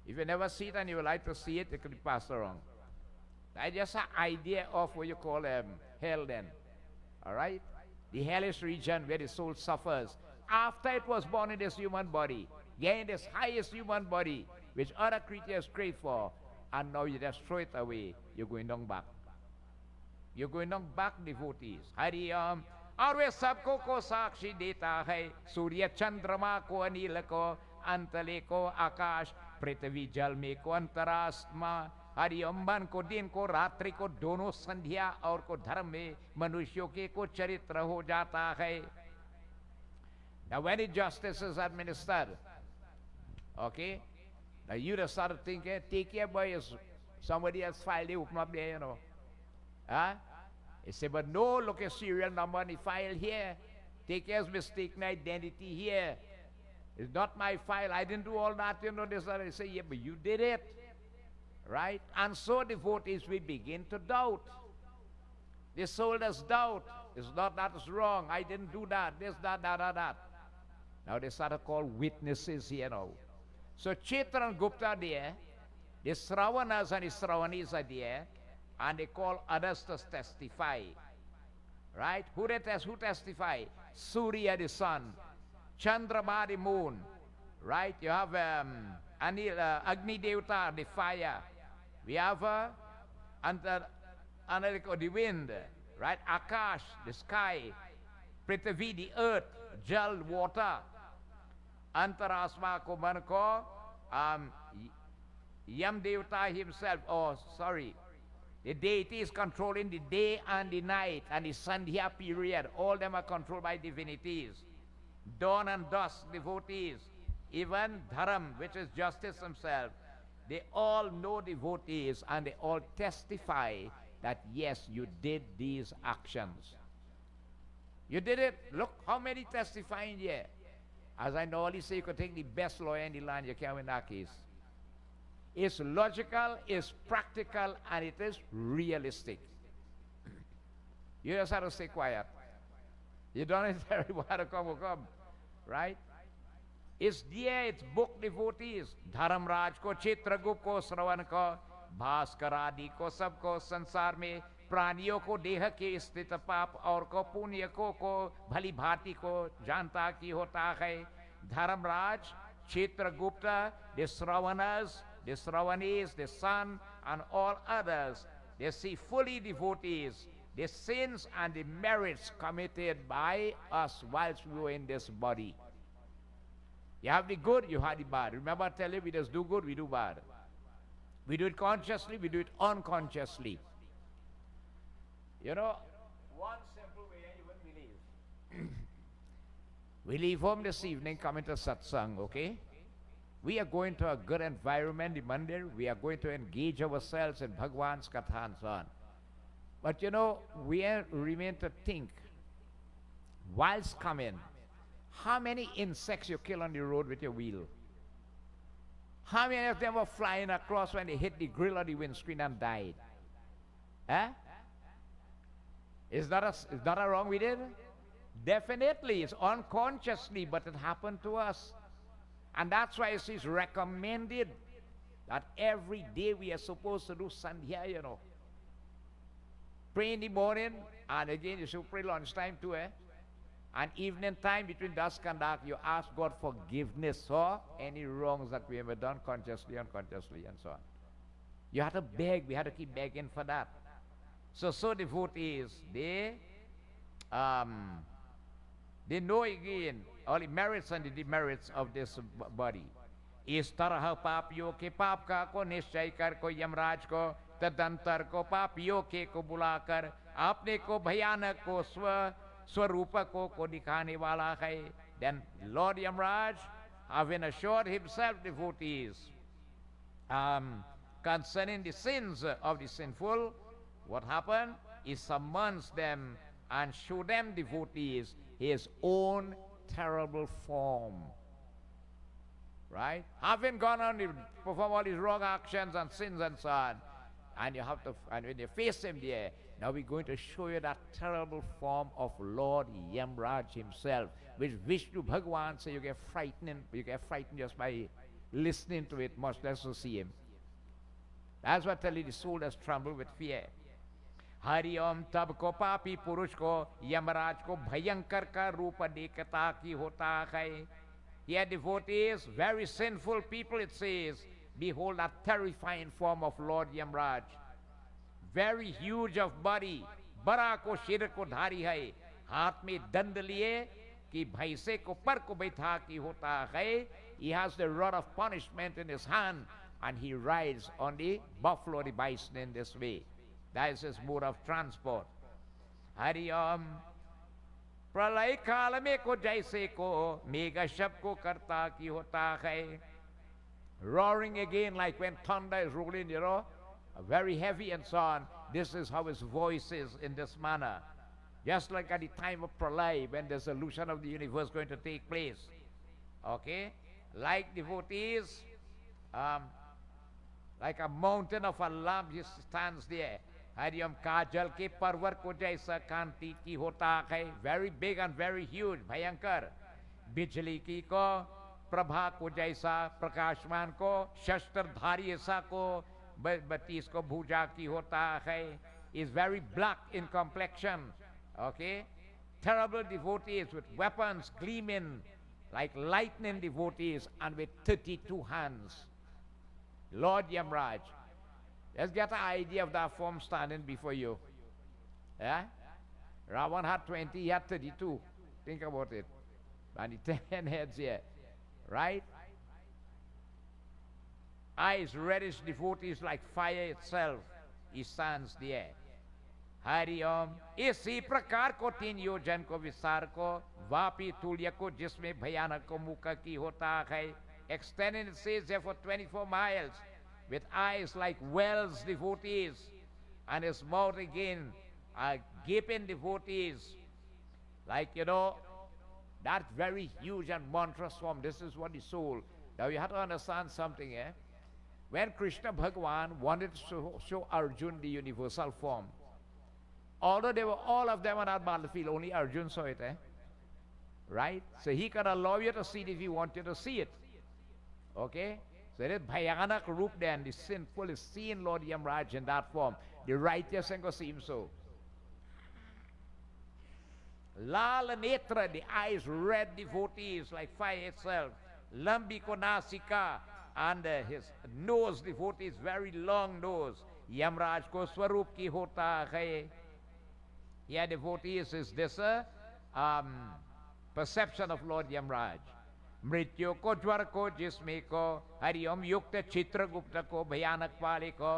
A: If you never see it and you would like to see it, it could be passed around. That's just an idea of what you call hell then. Alright? The hellish region where the soul suffers after it was born in this human body, gained this highest human body, which other creatures crave for, and now you just throw it away, you're going down back. You're going down back, devotees. Hari Om. और वे सबको को साक्षी देता है सूर्य चंद्रमा को अनिल को अंतले को आकाश पृथ्वी जल में को अंतरात्मा हरि ओम मन को दिन को रात्रि को दोनों संध्या और को धर्म में मनुष्यों के को चरित्र हो जाता है. Now when the justice is administered, okay, now you just start thinking, take care boy, somebody else filed it, open up there, you know. Huh? He said, but no, look at serial number on the file here. Take care of mistaken identity here. It's not my file. I didn't do all that, you know. This, they say, yeah, but you did it. Right? And so devotees, we begin to doubt. The soul does doubt. It's not that it's wrong. I didn't do that. This, that. Now they start to call witnesses here now. So Chaitra and Gupta are there. The Sravanas and the Sravanis are there. And they call others to testify. Right? Who testify? Surya the sun, Chandrama the moon. Right? You have Agni Devata, the fire. We have the wind. Right? Akash, the sky. Prithvi, the earth. Jal, water. Antarasma Kumanko, Yam Devata himself. Oh, sorry. The deity is controlling the day and the night and the Sandhya period. All them are controlled by divinities. Dawn and dusk, devotees. Even Dharam, which is justice himself. They all know devotees and they all testify that yes, you did these actions. You did it. Look how many testifying here. As I normally say, you could take the best lawyer in the land, you can win that case. It's logical, it's practical, and it is realistic. You just have to stay quiet. You don't necessarily want to come, right? It's there, it's book devotees. Dharamraj ko, Chitragup ko, Sravan ko, Bhaskaradi ko, सबको संसार में प्राणियों को देह के स्थित पाप और को पुण्य को भली भांति को जानता की होता है. Dharamraj, Chitragupta, the Sravanas, the Sravanis, the sun, and all others, they see fully devotees, the sins and the merits committed by us whilst we were in this body. You have the good, you have the bad. Remember I tell you, we just do good, we do bad. We do it consciously, we do it unconsciously. You know, one simple way you wouldn't believe. We leave home this evening, coming to satsang, okay? We are going to a good environment, the mandir. We are going to engage ourselves in Bhagwan's katha and so on. But you know, we remain to think, whilst coming, how many insects you kill on the road with your wheel? How many of them were flying across when they hit the grill or the windscreen and died? Is that a wrong we did? Definitely, it's unconsciously, but it happened to us. And that's why it is recommended that every day we are supposed to do Sandhya, you know. Pray in the morning, and again you should pray lunchtime too, eh? And evening time between dusk and dark, you ask God forgiveness for any wrongs that we ever done, consciously, unconsciously, and so on. You have to beg, we have to keep begging for that. So devotees, they know again all the merits and the demerits of this body. इस तरह पापियों के पाप का को निश्चय कर को यमराज को तदंतर को पापियों के को बुलाकर अपने को भयानक को स्वरूप को दिखाने वाला है. Then Lord Yamraj, having assured himself, devotees, concerning the sins of the sinful, what happened? He summons them and show them, devotees, his own terrible form. Right? Having gone on to perform all these wrong actions and sins and so on, and you have to, and when you face him there, now we're going to show you that terrible form of Lord Yamraj himself, which Vishnu Bhagwan says you get frightened just by listening to it, much less to see him. That's what telling the soul that's trembled with fear. Hari Om tab ko papi purush ko Yamraj ko bhayankar ka rupa dekata ki hota hai. Here devotees, very sinful people, it says, behold that terrifying form of Lord Yamraj. Very huge of body, bara ko shir ko dhari hai, haath mein dand liye ki bhaise ko par ko baitha ki hota hai. He has the rod of punishment in his hand, and he rides on the buffalo, the bison, in this way. That is his mode of transport. Hari Om. प्रलय काल में को जैसे को मेघ शब्द को करता की होता है. Roaring again like when thunder is rolling, you know, very heavy and so on. This is how his voice is in this manner. Just like at the time of pralay, when the solution of the universe is going to take place. Okay? Like devotees, like a mountain of alarm just stands there. Hariom काजल के पर्वत को जैसा कांति की होता है. Very big and very huge, भयंकर. बिजली की को प्रभा को जैसा प्रकाशमान को शस्त्रधारी ऐसा को बत्तीस को भुजा की होता है. Is very black in complexion. Okay? Terrible devotees with weapons gleaming like lightning, devotees, and with 32 hands. Lord Yamraj. Let's get an idea of that form standing before you. Yeah? Ravan had 20, he had 32. Think about it. And the 10 heads here. Right? Eyes reddish, devotees like fire itself. He stands there. Hari Om. इसी प्रकार को 3 योजन को विस्तार को वापी तुल्य को जिसमें भयानक को मुख की होता है. Extending, it says there, for 24 miles. With eyes like wells, devotees, and his mouth again, gaping, devotees, like, you know, that very huge and monstrous form. This is what the soul. Now you have to understand something, eh? When Krishna Bhagwan wanted to show Arjun the universal form, although they were all of them on that battlefield, only Arjun saw it, eh? Right? So he can allow you to see it if he wanted to see it. Okay? So that Bhayanak Roop then, the sinful is seeing Lord Yamraj in that form. The righteous can go see him so. Lala Netra, the eyes red, devotees like fire itself. Lambiko Nasika, and his nose, devotees, very long nose. Yamraj ko swarup ki hota hai. Here devotees is this perception of Lord Yamraj. मृत्यु को ज्वर को जिसमें को हरिओम युक्त चित्रगुप्त को भयानक वाले को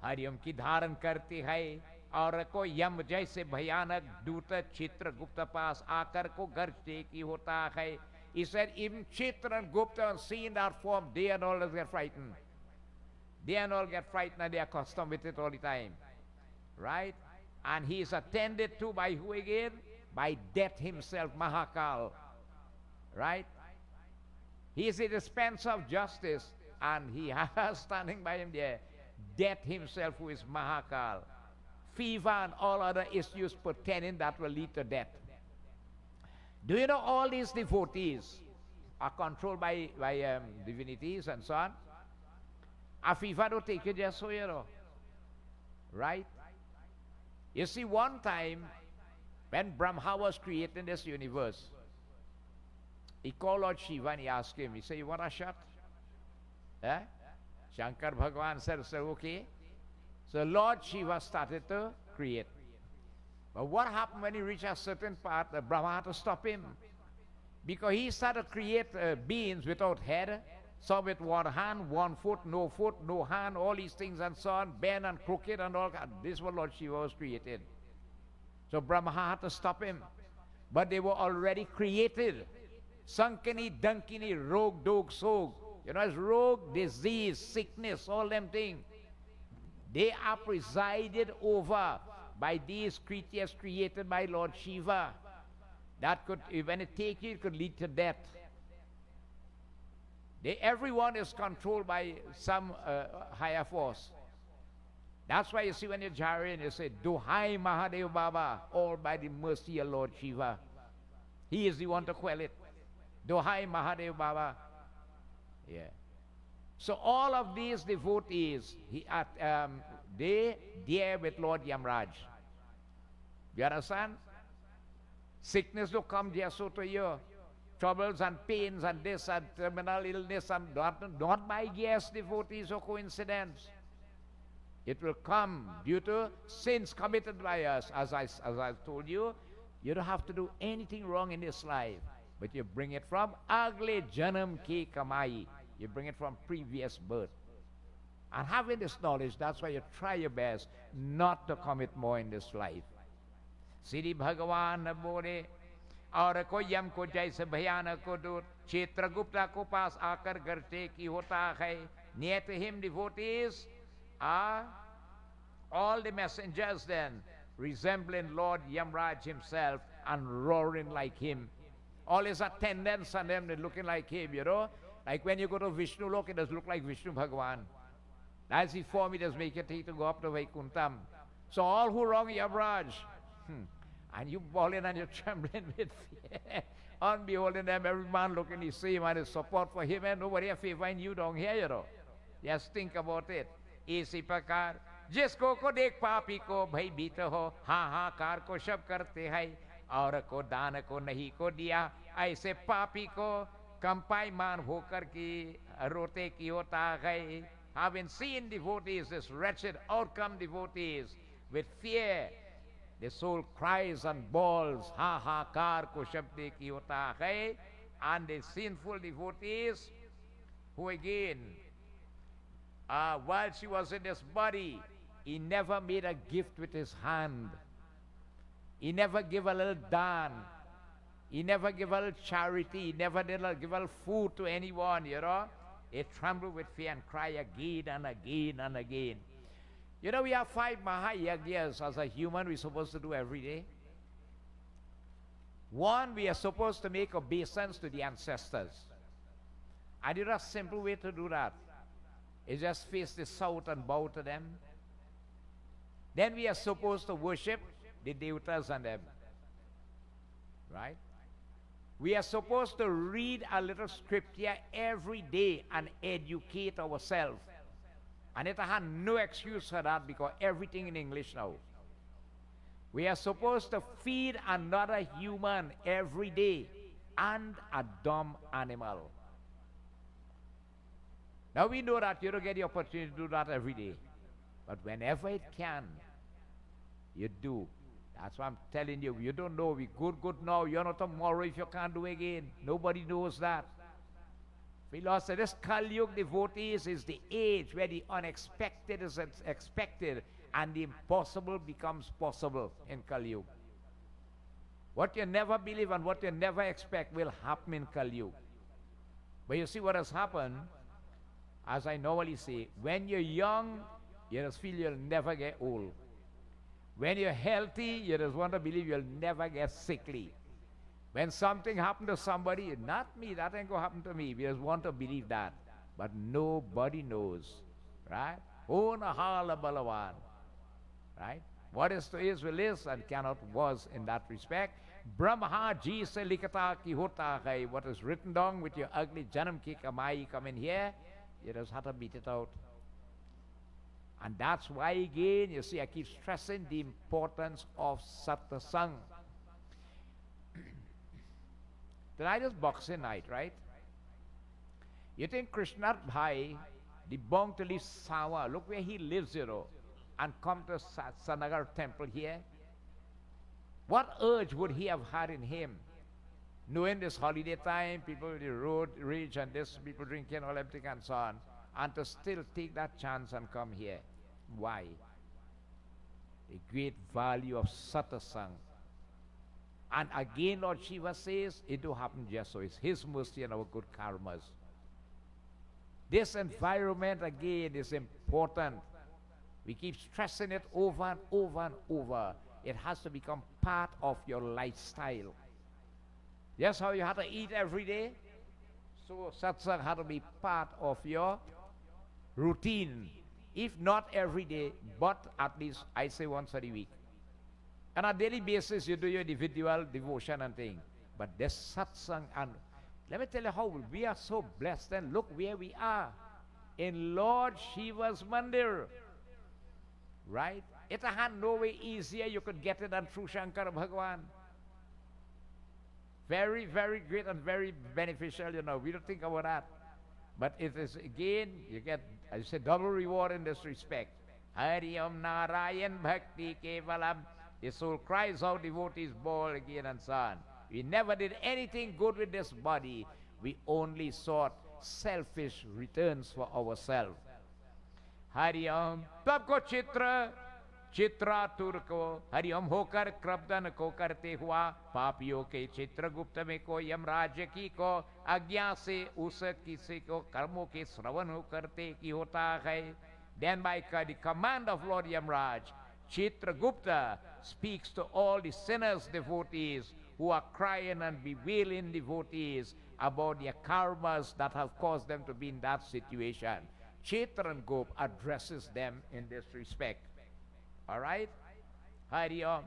A: हरिओम की धारण करती है और को यम जैसे भयानक दूत चित्रगुप्त पास आकर को गर्जते की होता है. He said even Chitra and Gupta seeing that form, they and all get frightened. They and all get frightened and they are accustomed with it all the time. Right? And he is attended to by who again? By Death himself, Mahakal. Right? He is the dispenser of justice, and he has standing by him there Death himself, who is Mahakal. Fever and all other issues pertaining that will lead to death. Do you know all these devotees are controlled by divinities and so on? Afifa don't take it just so, you know. Right? You see, one time, when Brahma was creating this universe, he called Lord Shiva and he asked him, he said, you want a shot? Eh? Shankar Bhagavan said, okay. So Lord Shiva started to create. But what happened when he reached a certain part? Brahma had to stop him. Because he started to create beings without head, some with one hand, 1 foot, no hand, all these things and so on, bent and crooked and all that. This is what Lord Shiva was created. So Brahma had to stop him. But they were already created. Sankani, Dankini, Rog, Dog, Sog. You know, it's rogue, disease, sickness, all them things. They are presided over by these creatures created by Lord Shiva. That could, when it takes you, it could lead to death. Everyone is controlled by some higher force. That's why you see when you're jarring, you say, Duhai Mahadev Baba, all by the mercy of Lord Shiva. He is the one to quell it. Duhai Mahadev Baba. Yeah. So all of these devotees, they there with Lord Yamraj. You understand? Sickness will come just so to you. Troubles and pains and this and terminal illness and not by guess, devotees or coincidence. It will come due to sins committed by us. As I told you, you don't have to do anything wrong in this life, but you bring it from agle janam ki kamai. You bring it from previous birth. And having this knowledge, that's why you try your best not to commit more in this life. Siddhi Bhagavan ne bole, और को यम को जैसे भयानक को दूर क्षेत्रगुप्ता को पास आकर करते की होता है. Near to him devotees are all the messengers then, resembling Lord Yamraj himself and roaring like him. All his attendants and them looking like him, you know. Like when you go to Vishnu Lok, it does look like Vishnu Bhagavan. As he form, it does make it to go up to Vaikuntham. So all who wrong Yamraj, and you falling and you're trembling with fear, on beholding them, every man looking the same and his support for him, and nobody have favor in you down here, you know. Just think about it. इसी प्रकार जिसको को देख पापी को भयभीत हो, हाहाकार को सब करते हैं, और को दान को नहीं को दिया, ऐसे पापी को कंपायमान होकर की रोते की होता है. Having seen devotees, this wretched outcome devotees, with fear, the soul cries and bawls, हाहाकार को शब्द की होता है. And the sinful devotees, who again, while she was in this body, he never made a gift with his hand. He never gave a little dan. He never gave a little charity. He never did give a little food to anyone, you know. They tremble with fear and cry again and again and again. You know, we have 5 Mahayagnas as a human we're supposed to do every day. 1, we are supposed to make obeisance to the ancestors. And you know a simple way to do that is just face the south and bow to them. Then we are supposed to worship the devatas and them. Right? We are supposed to read a little scripture every day and educate ourselves. And it had no excuse for that because everything in English now. We are supposed to feed another human every day and a dumb animal. Now we know that you don't get the opportunity to do that every day. But whenever it can, you do. That's why I'm telling you, you don't know, we good now, you're not tomorrow if you can't do again. Nobody knows that. Philosopher, this Kali Yuga devotees is the age where the unexpected is expected and the impossible becomes possible in Kali Yuga. What you never believe and what you never expect will happen in Kali Yuga. But you see what has happened, as I normally say, when you're young, you just feel you'll never get old. When you're healthy, you just want to believe you'll never get sickly. When something happened to somebody, not me, that ain't going to happen to me. We just want to believe that. But nobody knows. Right? Onahala Balawan. Right? What is to Israel is and cannot was in that respect. Brahma ji se likata ki hota hai. What is written down with your ugly janam ki kamai come in here, you just have to beat it out. And that's why again, you see, I keep stressing the importance of satsang. Tonight is boxing night, right? You think Krishna Bhai, the bong to live Sawa, look where he lives, you know, and come to Nagar temple here? What urge would he have had in him? Knowing this holiday time, people the road rage and this, people drinking, all everything and so on, and to still take that chance and come here. Why? The great value of satsang. And again, Lord Shiva says, it do happen just so. It's His mercy and our good karmas. This environment again is important. We keep stressing it over and over and over. It has to become part of your lifestyle. Yes, how you have to eat every day? So satsang has to be part of your routine. If not every day, but at least I say once a week. On a daily basis, you do your individual devotion and thing. But this satsang, and let me tell you how we are so blessed. And look where we are. In Lord Shiva's mandir. Right? It had no way easier you could get it than through Shankara Bhagwan. Very, very great and very beneficial, you know. We don't think about that. But it is, again, you get, as I say, double reward in this respect. Hari Om Narayan Bhakti Kevalam. The soul cries out, devotees bawl again and so on. We never did anything good with this body. We only sought selfish returns for ourselves. Hari Om. Tabko Chitra. Chitra तुर को हरिओम होकर क्रब्धन को करते हुआ पापियों के चित्रगुप्त में को यमराज की को आज्ञा से उस किसी को कर्मों के श्रवण करते की होता है. Then by the command of Lord Yamraj, Chitragupta speaks to all the sinners devotees who are crying and bewailing devotees about their karmas that have caused them to be in that situation. Chitragupta addresses them in this respect. All right? Hari Om.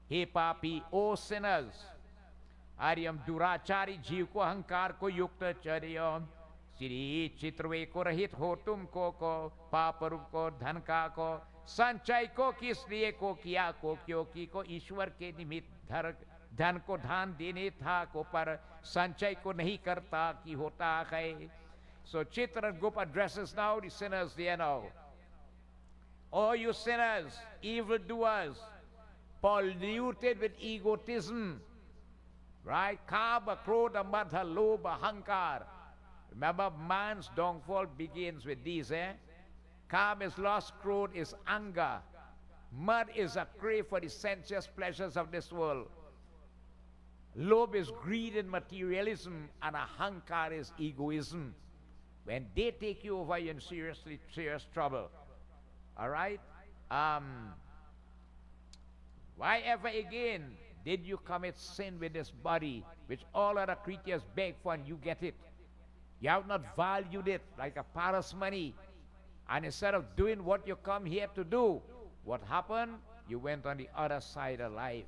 A: He papi, O sinners. Hari Om durachari जीव को अहंकार को युक्त चरियम श्री चित्रवे को रहित हो तुमको को पाप रूप को धन का को संचय को किस लिए को किया को क्योंकि को ईश्वर के निमित्त धन को दान देने था को पर संचय को नहीं करता कि होता है. So Chitragupta addresses now the sinners there now. Oh, you sinners, evildoers, polluted with egotism, right? Kaba, Krodha, Madha, Lobha, Hankar. Remember, man's downfall begins with these, eh? Kam is lost, Krodha is anger. Mad is a crave for the sensuous pleasures of this world. Lobha is greed and materialism, and a Hankar is egoism. When they take you over, you're in serious trouble. All right? Why ever again did you commit sin with this body, which all other creatures beg for and you get it? You have not valued it like a Paras money. And instead of doing what you come here to do, what happened? You went on the other side of life.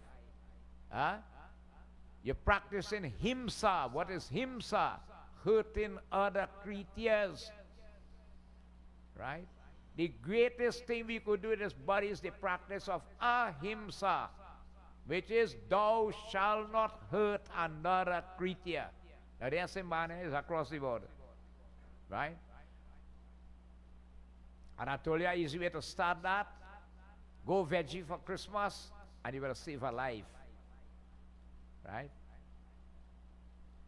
A: Huh? You're practicing himsa. What is himsa? Hurting other creatures. Right? The greatest thing we could do in this body is the practice of ahimsa, which is thou shalt not hurt another creature. Now the Asimbana is across the board. Right? And I told you an easy way to start that. Go veggie for Christmas and you will save a life. Right?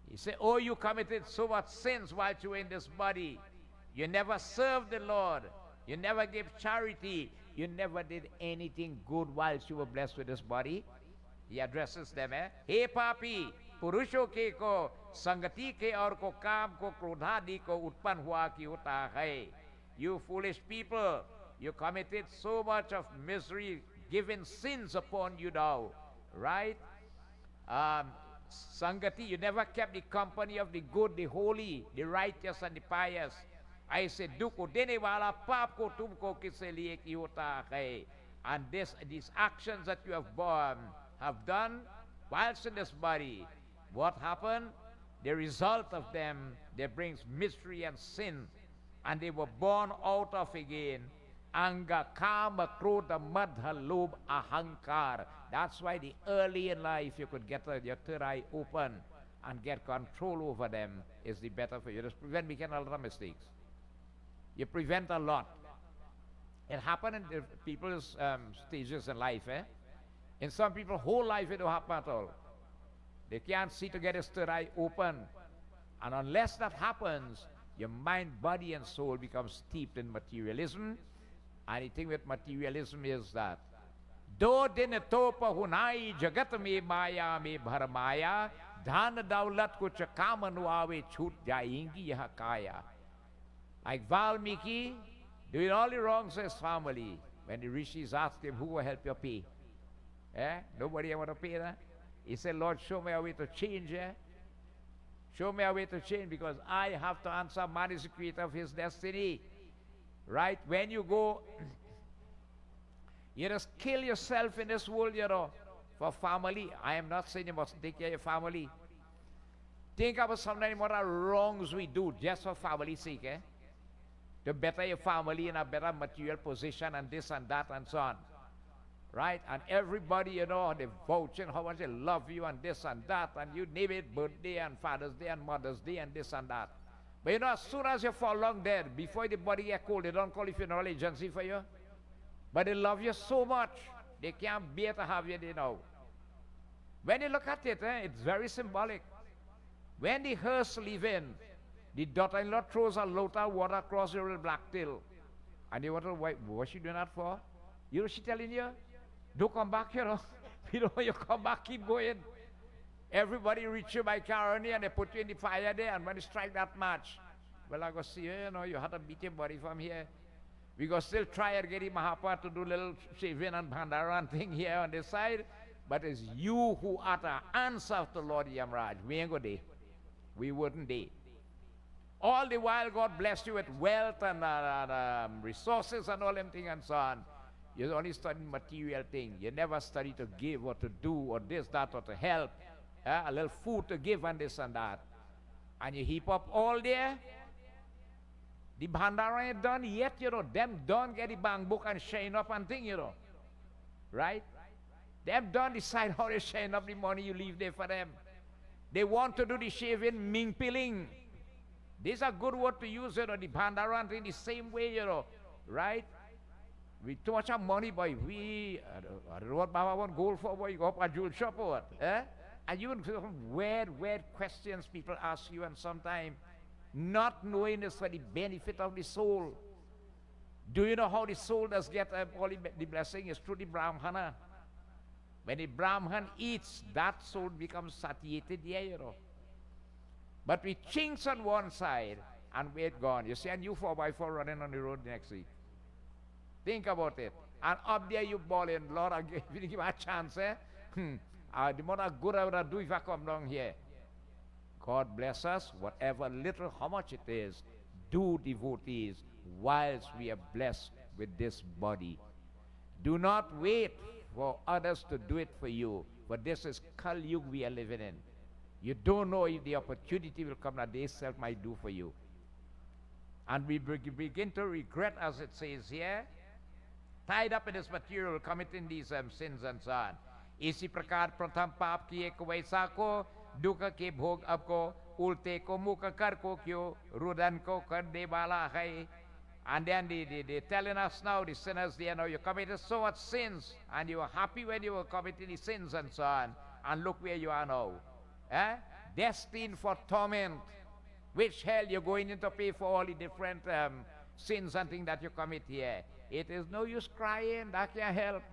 A: He said, oh, you committed so much sins while you were in this body. You never served the Lord. You never gave charity. You never did anything good whilst you were blessed with this body. He addresses them, eh? Hey papi, पुरुषों के को संगति के और को काम को क्रोधादि को उत्पन्न हुआ कि होता है. You foolish people, you committed so much of misery, given sins upon you now, right? Sangati, you never kept the company of the good, the holy, the righteous, and the pious. I said, "Duko dene wala paap ko tumko kisse liye ki hota hai." And these actions that you have done whilst in this body. What happened? The result of them, they brings misery and sin. And they were born out of again Anga, Kama, Krodha, Madha, Lobh, Ahankar. That's why the early in life you could get your third eye open and get control over them is the better for you. Just prevent making a lot of mistakes. You prevent a lot. It happens in the people's stages in life. In some people, whole life it don't happen at all. They can't see to get his third eye open. And unless that happens, your mind, body, and soul becomes steeped in materialism. And the thing with materialism is that do din topa hunai jagat me maya me bharmaya dhan daulat ko chakama nuave chut jayingi yaha kaya. Like Valmiki, doing all the wrongs to his family. When the rishis asked him, who will help you pay? Nobody want to pay that? He said, Lord, show me a way to change. Show me a way to change, because I have to answer. Man is the creator of his destiny. Right? When you go, you just kill yourself in this world, for family. I am not saying you must take care of your family. Think about sometimes what are wrongs we do just for family's sake, to better your family in a better material position and this and that and so on. Right? And everybody, they vouching how much they love you and this and that, and you name it, birthday and Father's Day and Mother's Day and this and that. But as soon as you fall long dead, before the body get cold, they don't call a funeral agency for you. But they love you so much, they can't bear to have you there now. When you look at it, it's very symbolic. When the hearse leave in, the daughter-in-law throws a load of water across your little black tail. And you wonder, what's she doing that for? You know she telling you? Don't come back, you come back, keep going. Everybody reach you by car and they put you in the fire there, and when you strike that match, well, I go see you, you have to beat your body from here. We go still try and get the Mahapa to do little shaving and bhandaran thing here on this side, but it's you who are to answer to Lord Yamraj. We ain't go there. We wouldn't there. All the while, God blessed you with wealth and resources and all them things and so on. You only study material things. You never study to give or to do or this, that, or to help. A little food to give and this and that. And you heap up all there. The bhandara ain't done yet, Them done get the bank book and shine up and thing, Right? Them done decide how they shine up the money you leave there for them. They want to do the shaving, ming piling. This is a good word to use, the bhandara and thing the same way, Right? With too much of money, boy. I don't know what Baba want gold for, boy. You go up a jewel shop or what? And you will weird questions people ask you, and sometimes not knowing this for the benefit of the soul. Do you know how the soul does get all the blessing? Is through the Brahmana. When the Brahman eats, that soul becomes satiated, But we chinks on one side and weight gone. You see a new 4x4 running on the road next week. Think about it. And up there you balling, Lord, I give you a chance, the more good I would do if I come down here. God bless us, whatever little, how much it is, do devotees whilst we are blessed with this body. Do not wait for others to do it for you, but this is Kali Yuga we are living in. You don't know if the opportunity will come that they self might do for you. And we begin to regret, as it says here, tied up in this material, committing these sins and so on. इसी प्रकार प्रथम पाप किए को वैसा को दुख के भोग अब को उल्टे को मुख कर को क्यों रुदन को कर दे वाला है. And then they telling us now, the sinners, you committed so much sins, and you were happy when you were committing the sins and so on, and look where you are now. Destined for torment. Which hell you're going in to pay for all the different sins and things that you commit here. It is no use crying, that can't help.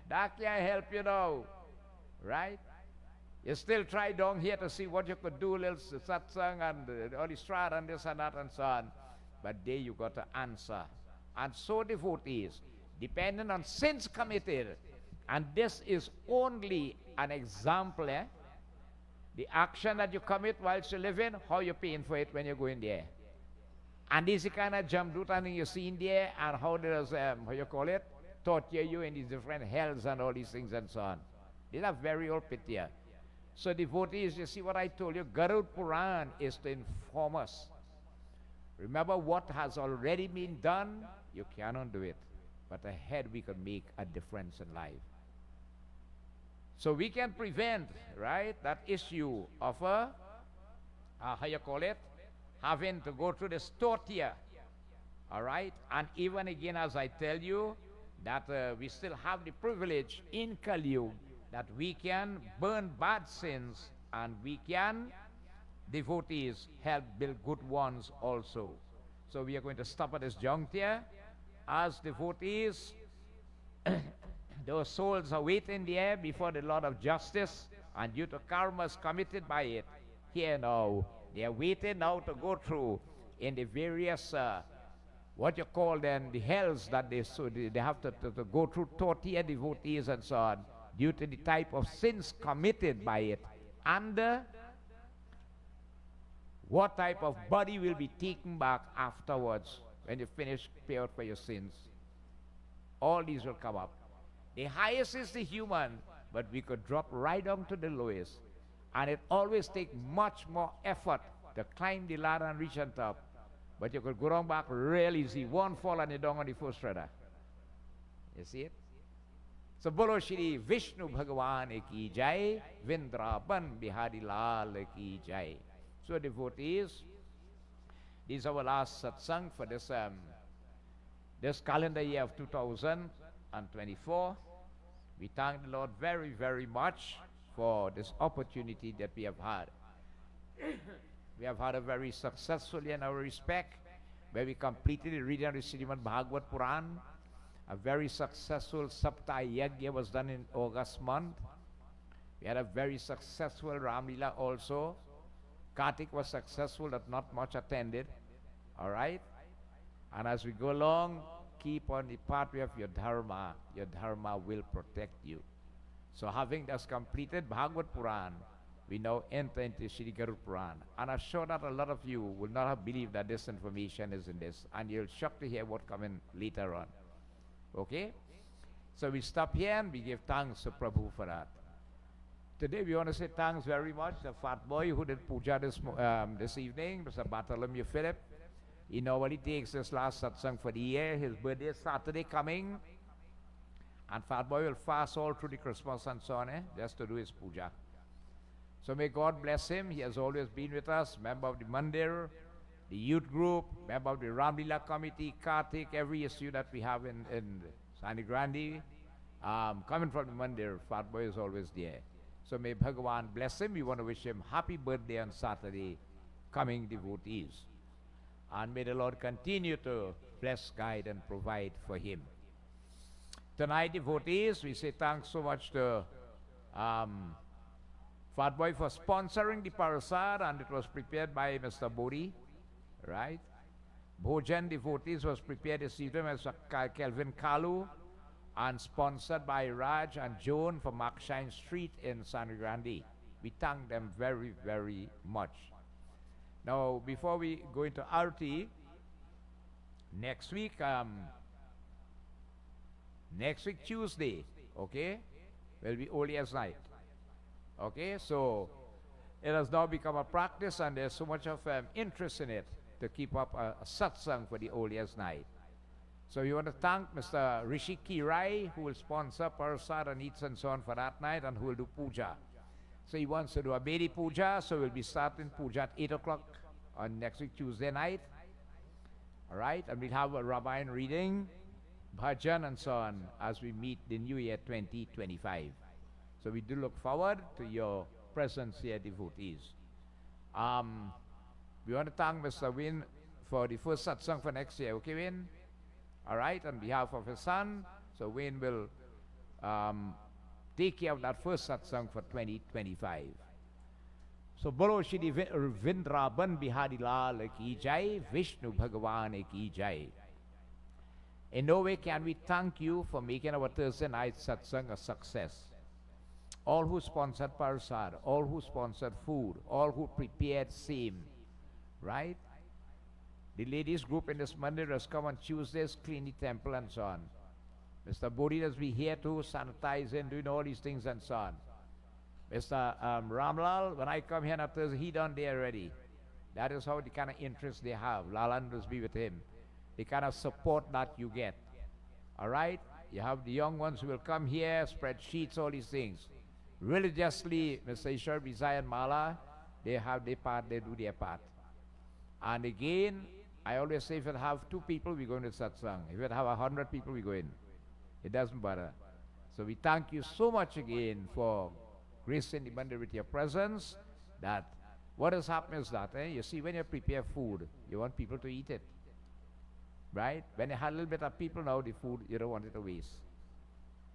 A: That can't help, Right? You still try down here to see what you could do, little satsang and all the strata and this and that and so on. But there you got to answer. And so devotees, depending on sins committed, and this is only an example, the action that you commit whilst you live in, how you're paying for it when you go in there. And this is the kind of jamdutan you see in there, and how there's, how you call it, torture you in these different hells and all these things and so on. These are very old pitya. So devotees, you see what I told you, Garuda Purana is to inform us. Remember what has already been done, you cannot do it. But ahead we can make a difference in life. So we can prevent, right, that issue of how you call it, having to go through this torture, all right? And even again, as I tell you, that we still have the privilege in Kali Yuga that we can burn bad sins and we can, devotees, help build good ones also. So we are going to stop at this juncture. As devotees, those souls are waiting there before the Lord of Justice, and due to karmas committed by it, here now, they are waiting now to go through in the various, what you call them, the hells that they have to go through, torture devotees and so on, due to the type of sins committed by it, and what type of body will be taken back afterwards when you finish pay out for your sins. All these will come up. The highest is the human, but we could drop right down to the lowest. And it always takes much more effort to climb the ladder and reach on top. But you could go down back real easy. One fall and you're down on the first ladder. You see it? So Bolo Shri Vishnu Bhagavan ki jai, Vrindavan Bihari Lal ki jai. So devotees, this is our last satsang for this this calendar year of 2024. We thank the Lord very, very much for this opportunity that we have had. We have had a very successful year in our respect, where we completed the reading of the Srimad Bhagavad Purana. A very successful Sapta Yajna was done in August month. We had a very successful Ramlila also. Kartik was successful, but not much attended. All right? And as we go along, keep on the pathway of your dharma. Your dharma will protect you. So having thus completed Bhagavad Purana, we now enter into Shri Garuda Purana. And I'm sure that a lot of you will not have believed that this information is in this. And you're shocked to hear what coming later on. Okay? So we stop here and we give thanks to Prabhu for that. Today we want to say thanks very much to Fat Boy who did puja this evening, Mr. Bartholomew Philip. He normally takes this last satsang for the year. His birthday is Saturday coming. And Fat Boy will fast all through the Christmas and so on, just to do his puja. So may God bless him. He has always been with us, member of the Mandir, the youth group, member of the Ramlila committee, Kartik, every issue that we have in Sani Grandi. Coming from the Mandir, Fat Boy is always there. So may Bhagavan bless him. We want to wish him happy birthday on Saturday, coming devotees. And may the Lord continue to bless, guide, and provide for him. Tonight, devotees, we say thanks so much to Fat Boy for sponsoring the Parasad, and it was prepared by Mr. Bodhi, right? Bhojan devotees was prepared this evening by Mr. Kelvin Kalu, and sponsored by Raj and Joan from Makshine Street in San Grande. We thank them very, very much. Now, before we go into Arti, next week Tuesday, okay, will be Olia's night. Okay, so it has now become a practice, and there's so much of interest in it to keep up a satsang for the Olia's night. So we want to thank Mr. Rishi Kirai, who will sponsor Parasad and eats and so on for that night, and who will do puja. So he wants to do a Bedi puja, so we'll be starting puja at 8 o'clock on next week Tuesday night. All right, and we'll have a Ramayana reading, bhajan and so on as we meet the new year 2025. So we do look forward to your presence here, devotees. We want to thank Mr. Win for the first satsang for next year. Okay, Win? All right, on behalf of his son, so Wayne will take care of that first satsang for 2025. So, Bolo Shri Vrindavan Bihari Lal ki jai, Vishnu Bhagavan ki jai. In no way can we thank you for making our Thursday night satsang a success. All who sponsored Parasad, all who sponsored food, all who prepared same, right? The ladies group in this Mandir has come on Tuesdays, clean the temple and so on. Mr. Bodhi has been here too, sanitizing, doing all these things and so on. Mr. Ramlal, when I come here on Thursday, he done there already. That is how the kind of interest they have. Lalan must be with him. The kind of support that you get. All right? You have the young ones who will come here, spread sheets, all these things. Religiously, Mr. Ishar, Vizay and Mala, they have their part, they do their part. And again, I always say if you have 2 people, we go into satsang. If you have 100 people, we go in. It doesn't matter. So we thank you so much again for gracing the Monday with your presence. That what has happened is that, you see, when you prepare food, you want people to eat it. Right? When you have a little bit of people now, the food, you don't want it to waste.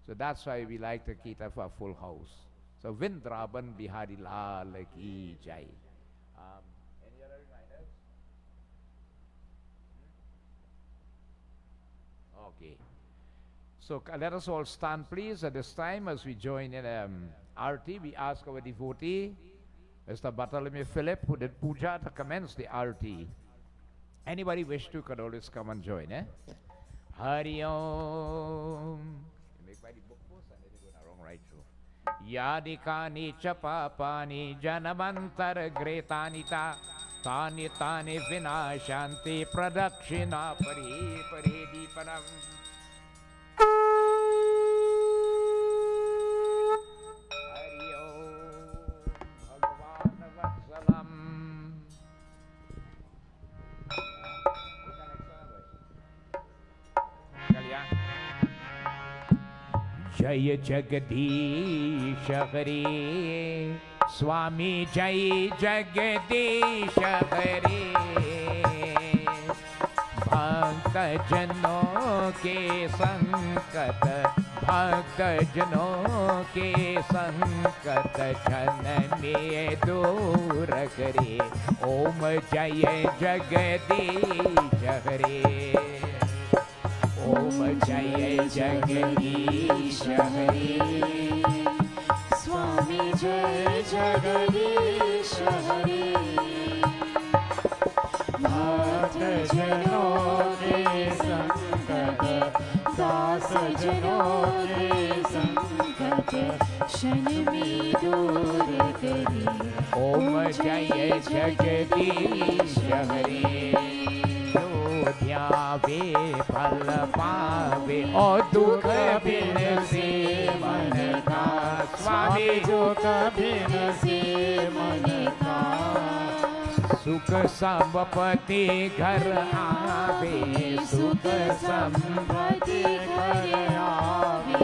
A: So that's why we like to cater for a full house. So Vindraban Bihari Lal Ki Jai. Any other reminders? Okay. So let us all stand, please, at this time as we join in Arti. We ask our devotee, Mr. Bartholomew Philip, who did puja, to commence the Arti. Anybody wish to could always come and join, eh? Hari Om. You make by the book post and then you go the wrong right through. Yadikani chapapani janamantar gretanita tani tani vinashanti pradakshina pari pari deepanam. Hari Om Bhagavan Vatsalam. Jai Jagadish Hari Swami Jai Jagadish Hari Bhakta Jano ke sankat Bhakta Jano ke sankat Chan me dur kare Om Jai Jagadish Hari Om Jai Jagadish Hari
B: Swami Jai Jagadish Hari Bhakta Jano ke sankat Das Jano ke sankat Shan me dur kari
A: Om Jai Jagadish Hari ध्यावे फल पावे और दुख बिन से मन का स्वामी
B: दुख बिन से मन का
A: सुख संपत्ति घर आवे
B: सुख संपत्ति घर आवे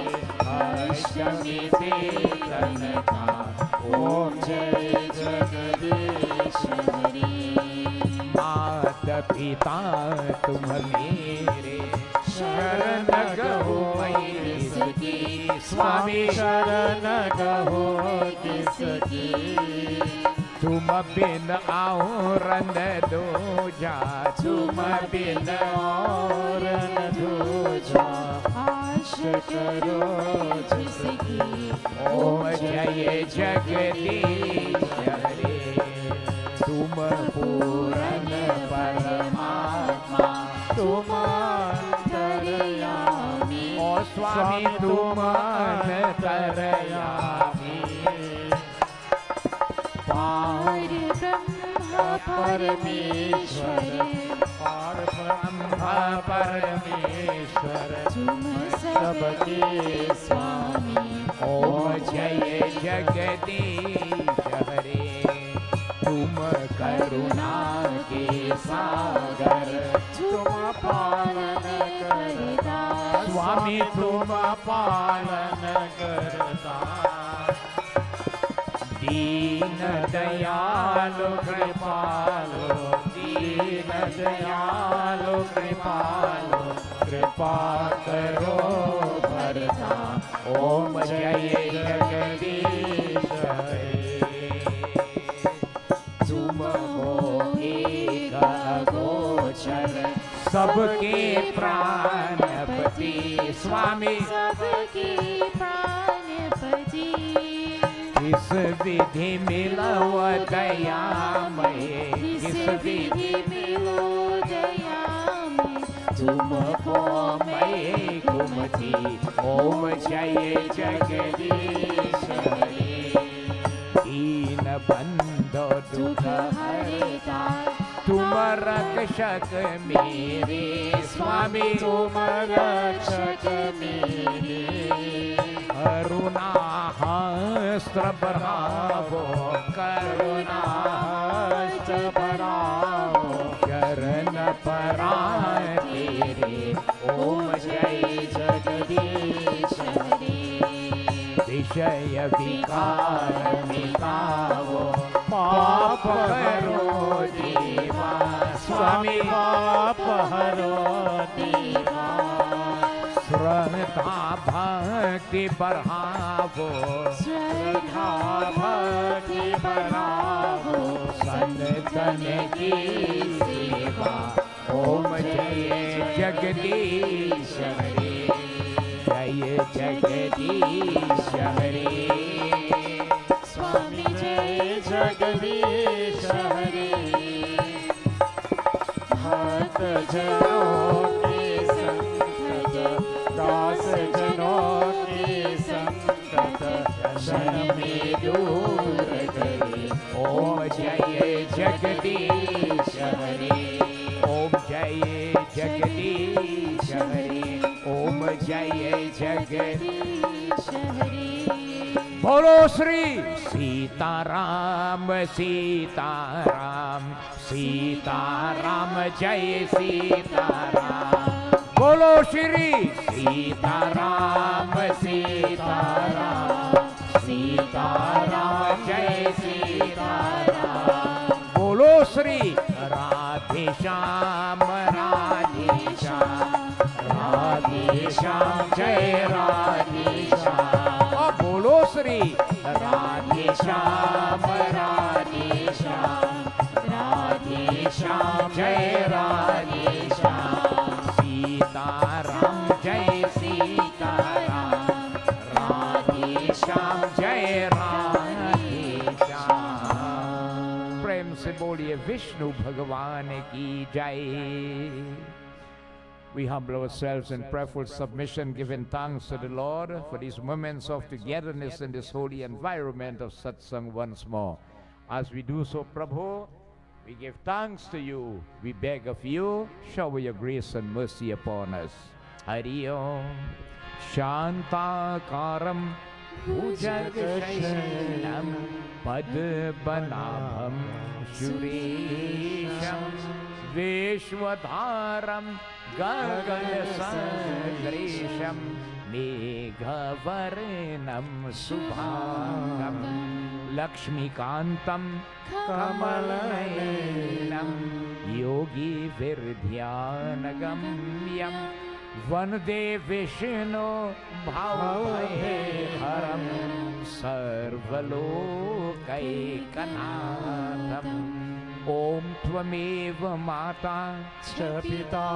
B: अष्टमी तन का ओम जय जगदीश हरि
A: माता पिता तुम मेरे शरण गहो किसकी स्वामी
B: शरण गहो किसकी
A: तुम बिन औरन दूजा
B: तुम बिन और न दूजा आश करो जिसकी
A: ओम जय जगदीश हरे तुम पूरन परमात्मा
B: तुम अंतर्यामी
A: ओ स्वामी तुम अंतर्यामी
B: पार ब्रह्म परमेश्वर
A: पार ब्रह्म परमेश्वर
B: तुम सबके स्वामी
A: ओम जय जगदीश हरे तुम करुणा के सागर
B: तुम पालन करता
A: स्वामी तुम पालन करता दीन दयालु कृपालु दीन दयालु कृपालु कृपा करो भरता ओम जय जगदीश हरे तुम हो एक अगोचर सबके प्राणपति स्वामी
B: सबके प्राणपति
A: इस विधि मिलो दयामय
B: इस विधि मिलो दयामय
A: तुमको मैं कुमति ओम जय जगदीश हरे। दीन बंधो दुख हरता तुम रक्षक मेरे स्वामी
B: तुम रक्षक मेरे।
A: करुणा हस्त बढ़ावो करुणा
B: हस्त बढ़ावो
A: शरण पराय तेरे ओम जय
B: जगदीश हरे।
A: विषय विकार मिटावो
B: पाप
A: हरो देवा स्वामी
B: पाप हरो देवा।
A: श्रद्धा भक्ति बढ़ावो
B: श्रद्धा भक्ति बढ़ावो
A: संतन की सेवा ओम जय जगदीश हरे। जय जगदीश हरे।
B: स्वामी जय जगदीश हरे। भक्त जनों के संकट दास जनों के संकट क्षण में दूर करे
A: ओम जय जगदीश हरे। ओम जय जगदीश हरे। ओम जय जगदीश
B: हरे।
A: बोलो श्री सीताराम सीताराम सीताराम जय सीताराम। बोलो श्री सीताराम सीताराम सीताराम जय सीताराम। बोलो श्री राधे श्याम राधे श्याम राधे श्याम जय राधे श्याम। और बोलो श्री राधे श्याम राधे श्याम राधे श्याम जय राधे श्याम। सीताराम जय सीताराम राधे श्याम जय राधे श्याम। प्रेम से बोलिए विष्णु भगवान की जय। We humble ourselves in prayerful submission, giving thanks to the Lord for these moments of togetherness in this holy environment of Satsang once more. As we do so, Prabhu, we give thanks to you. We beg of you, shower your grace and mercy upon us. Hari Om. Shantakaram Bhujagashayanam Padmanabham Shuresham Vishwadharam Gagan Sadrisham Meghavarnam Subhangam Lakshmikantam Kamalayanam Yogi Virdhyanagamyam Vande Vishnu Bhavaharam Sarvalokaikanadam Om Tvameva Mata
B: च पिता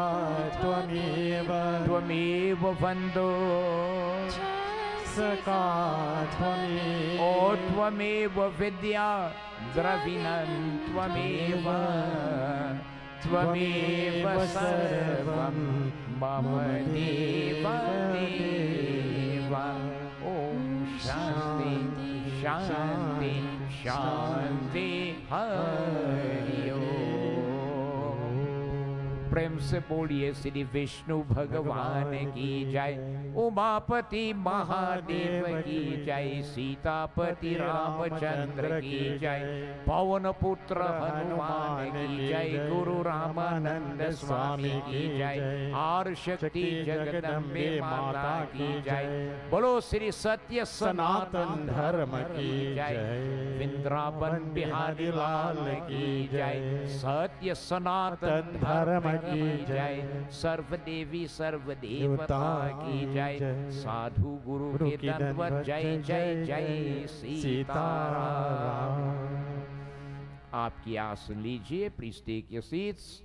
B: त्वमेव
A: Vando
B: सखा त्वमेव
A: O Tvameva Vidya Dravinam Tvameva Sarvam Mama Deva Deva Om Shanti Shanti Shanti Hari Om। प्रेम से बोलिए श्री विष्णु भगवान की जय। उमापति महादेव की जय। सीतापति रामचंद्र की जय। पवन पुत्र हनुमान की जय। गुरु रामानंद स्वामी की जय। आर शक्ति जगदम्बे माता की जय। बोलो श्री सत्य सनातन धर्म की जय। वृंदावन बिहारी लाल की जय। सत्य सनातन धर्म की जय। सर्वदेवी सर्वदेवता की जय। साधु गुरु के दंडवत जय जय जय सीताराम। आपकी आसन लीजिए। Please take your seats.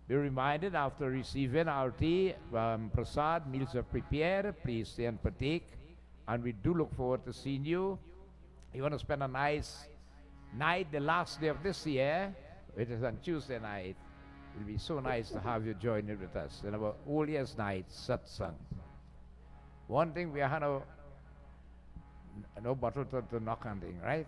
A: Be reminded after receiving our tea, prasad, meals are prepared. Please stay and partake. And we do look forward to seeing you. You want to spend a nice night, the last day of this year, which is on Tuesday night. It'll be so nice to have you join in with us in our holiest night satsang. One thing we have no bottle to knock on thing, right?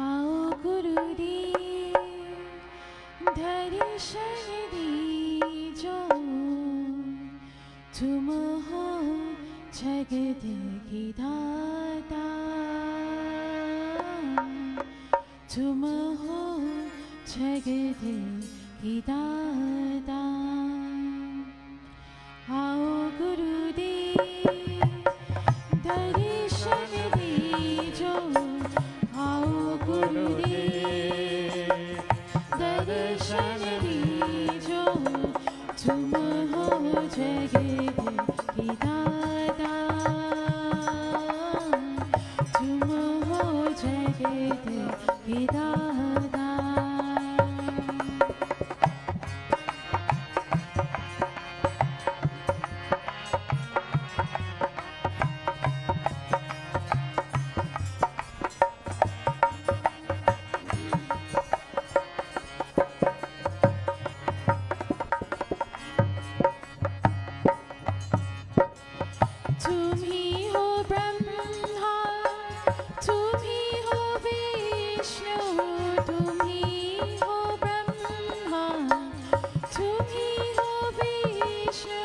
B: आओ गुरुदेव दर्शन दीजो तुम हो जगत की दाता तुम हो जगत की दाता आओ गुरुदेव दर्शन दीजो आओ गुरुदेव दर्शन दीजो तुम हो जगत की दाता तुम हो जगत की दाता तुम ही हो ब्रह्मा तुम ही हो विष्णु तुम ही हो ब्रह्मा तुम ही हो विष्णु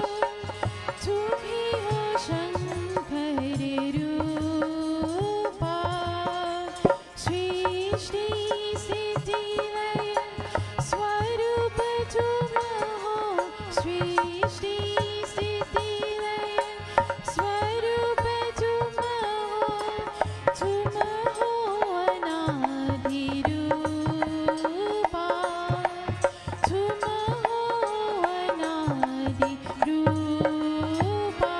B: तुम ही हो शंकर रूपा सृष्टि स्थिति लय स्वरूप तुम हो सृष्टि स्थिति लय स्वरूप तुम हो अनादि रूपा तुम हो अनादि रूपा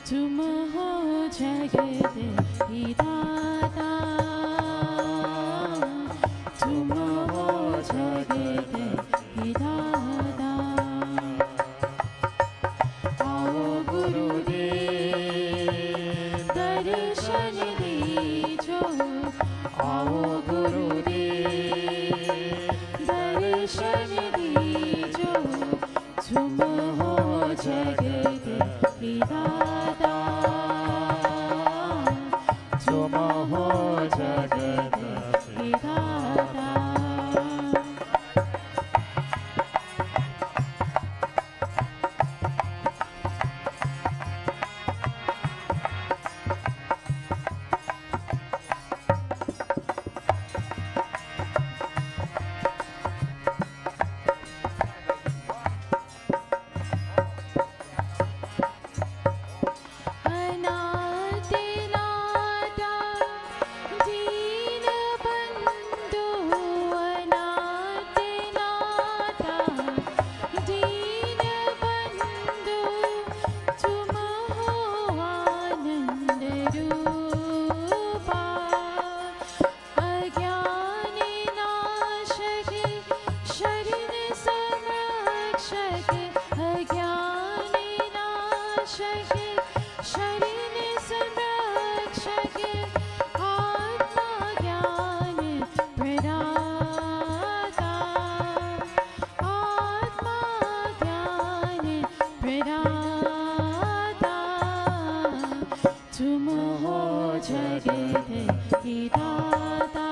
B: तुम हो जगत की दाता तुम हो जगत की दाता आओ गुरुदेव दर्शन दीजो आओ गुरुदेव दर्शन दीजो तुम हो जगत की दाता तुम हो जगत की दाता अनादि नादा दीन बंधु अनादि नादा दीन बंधु तुम हो आनंद रूपा अज्ञानी नाशक शरण संरक्षक अज्ञानी नाशक शरण संरक्षक आत्मा ज्ञान प्रदाता आत्मा ज्ञान प्रदाता तुम हो जगत की दाता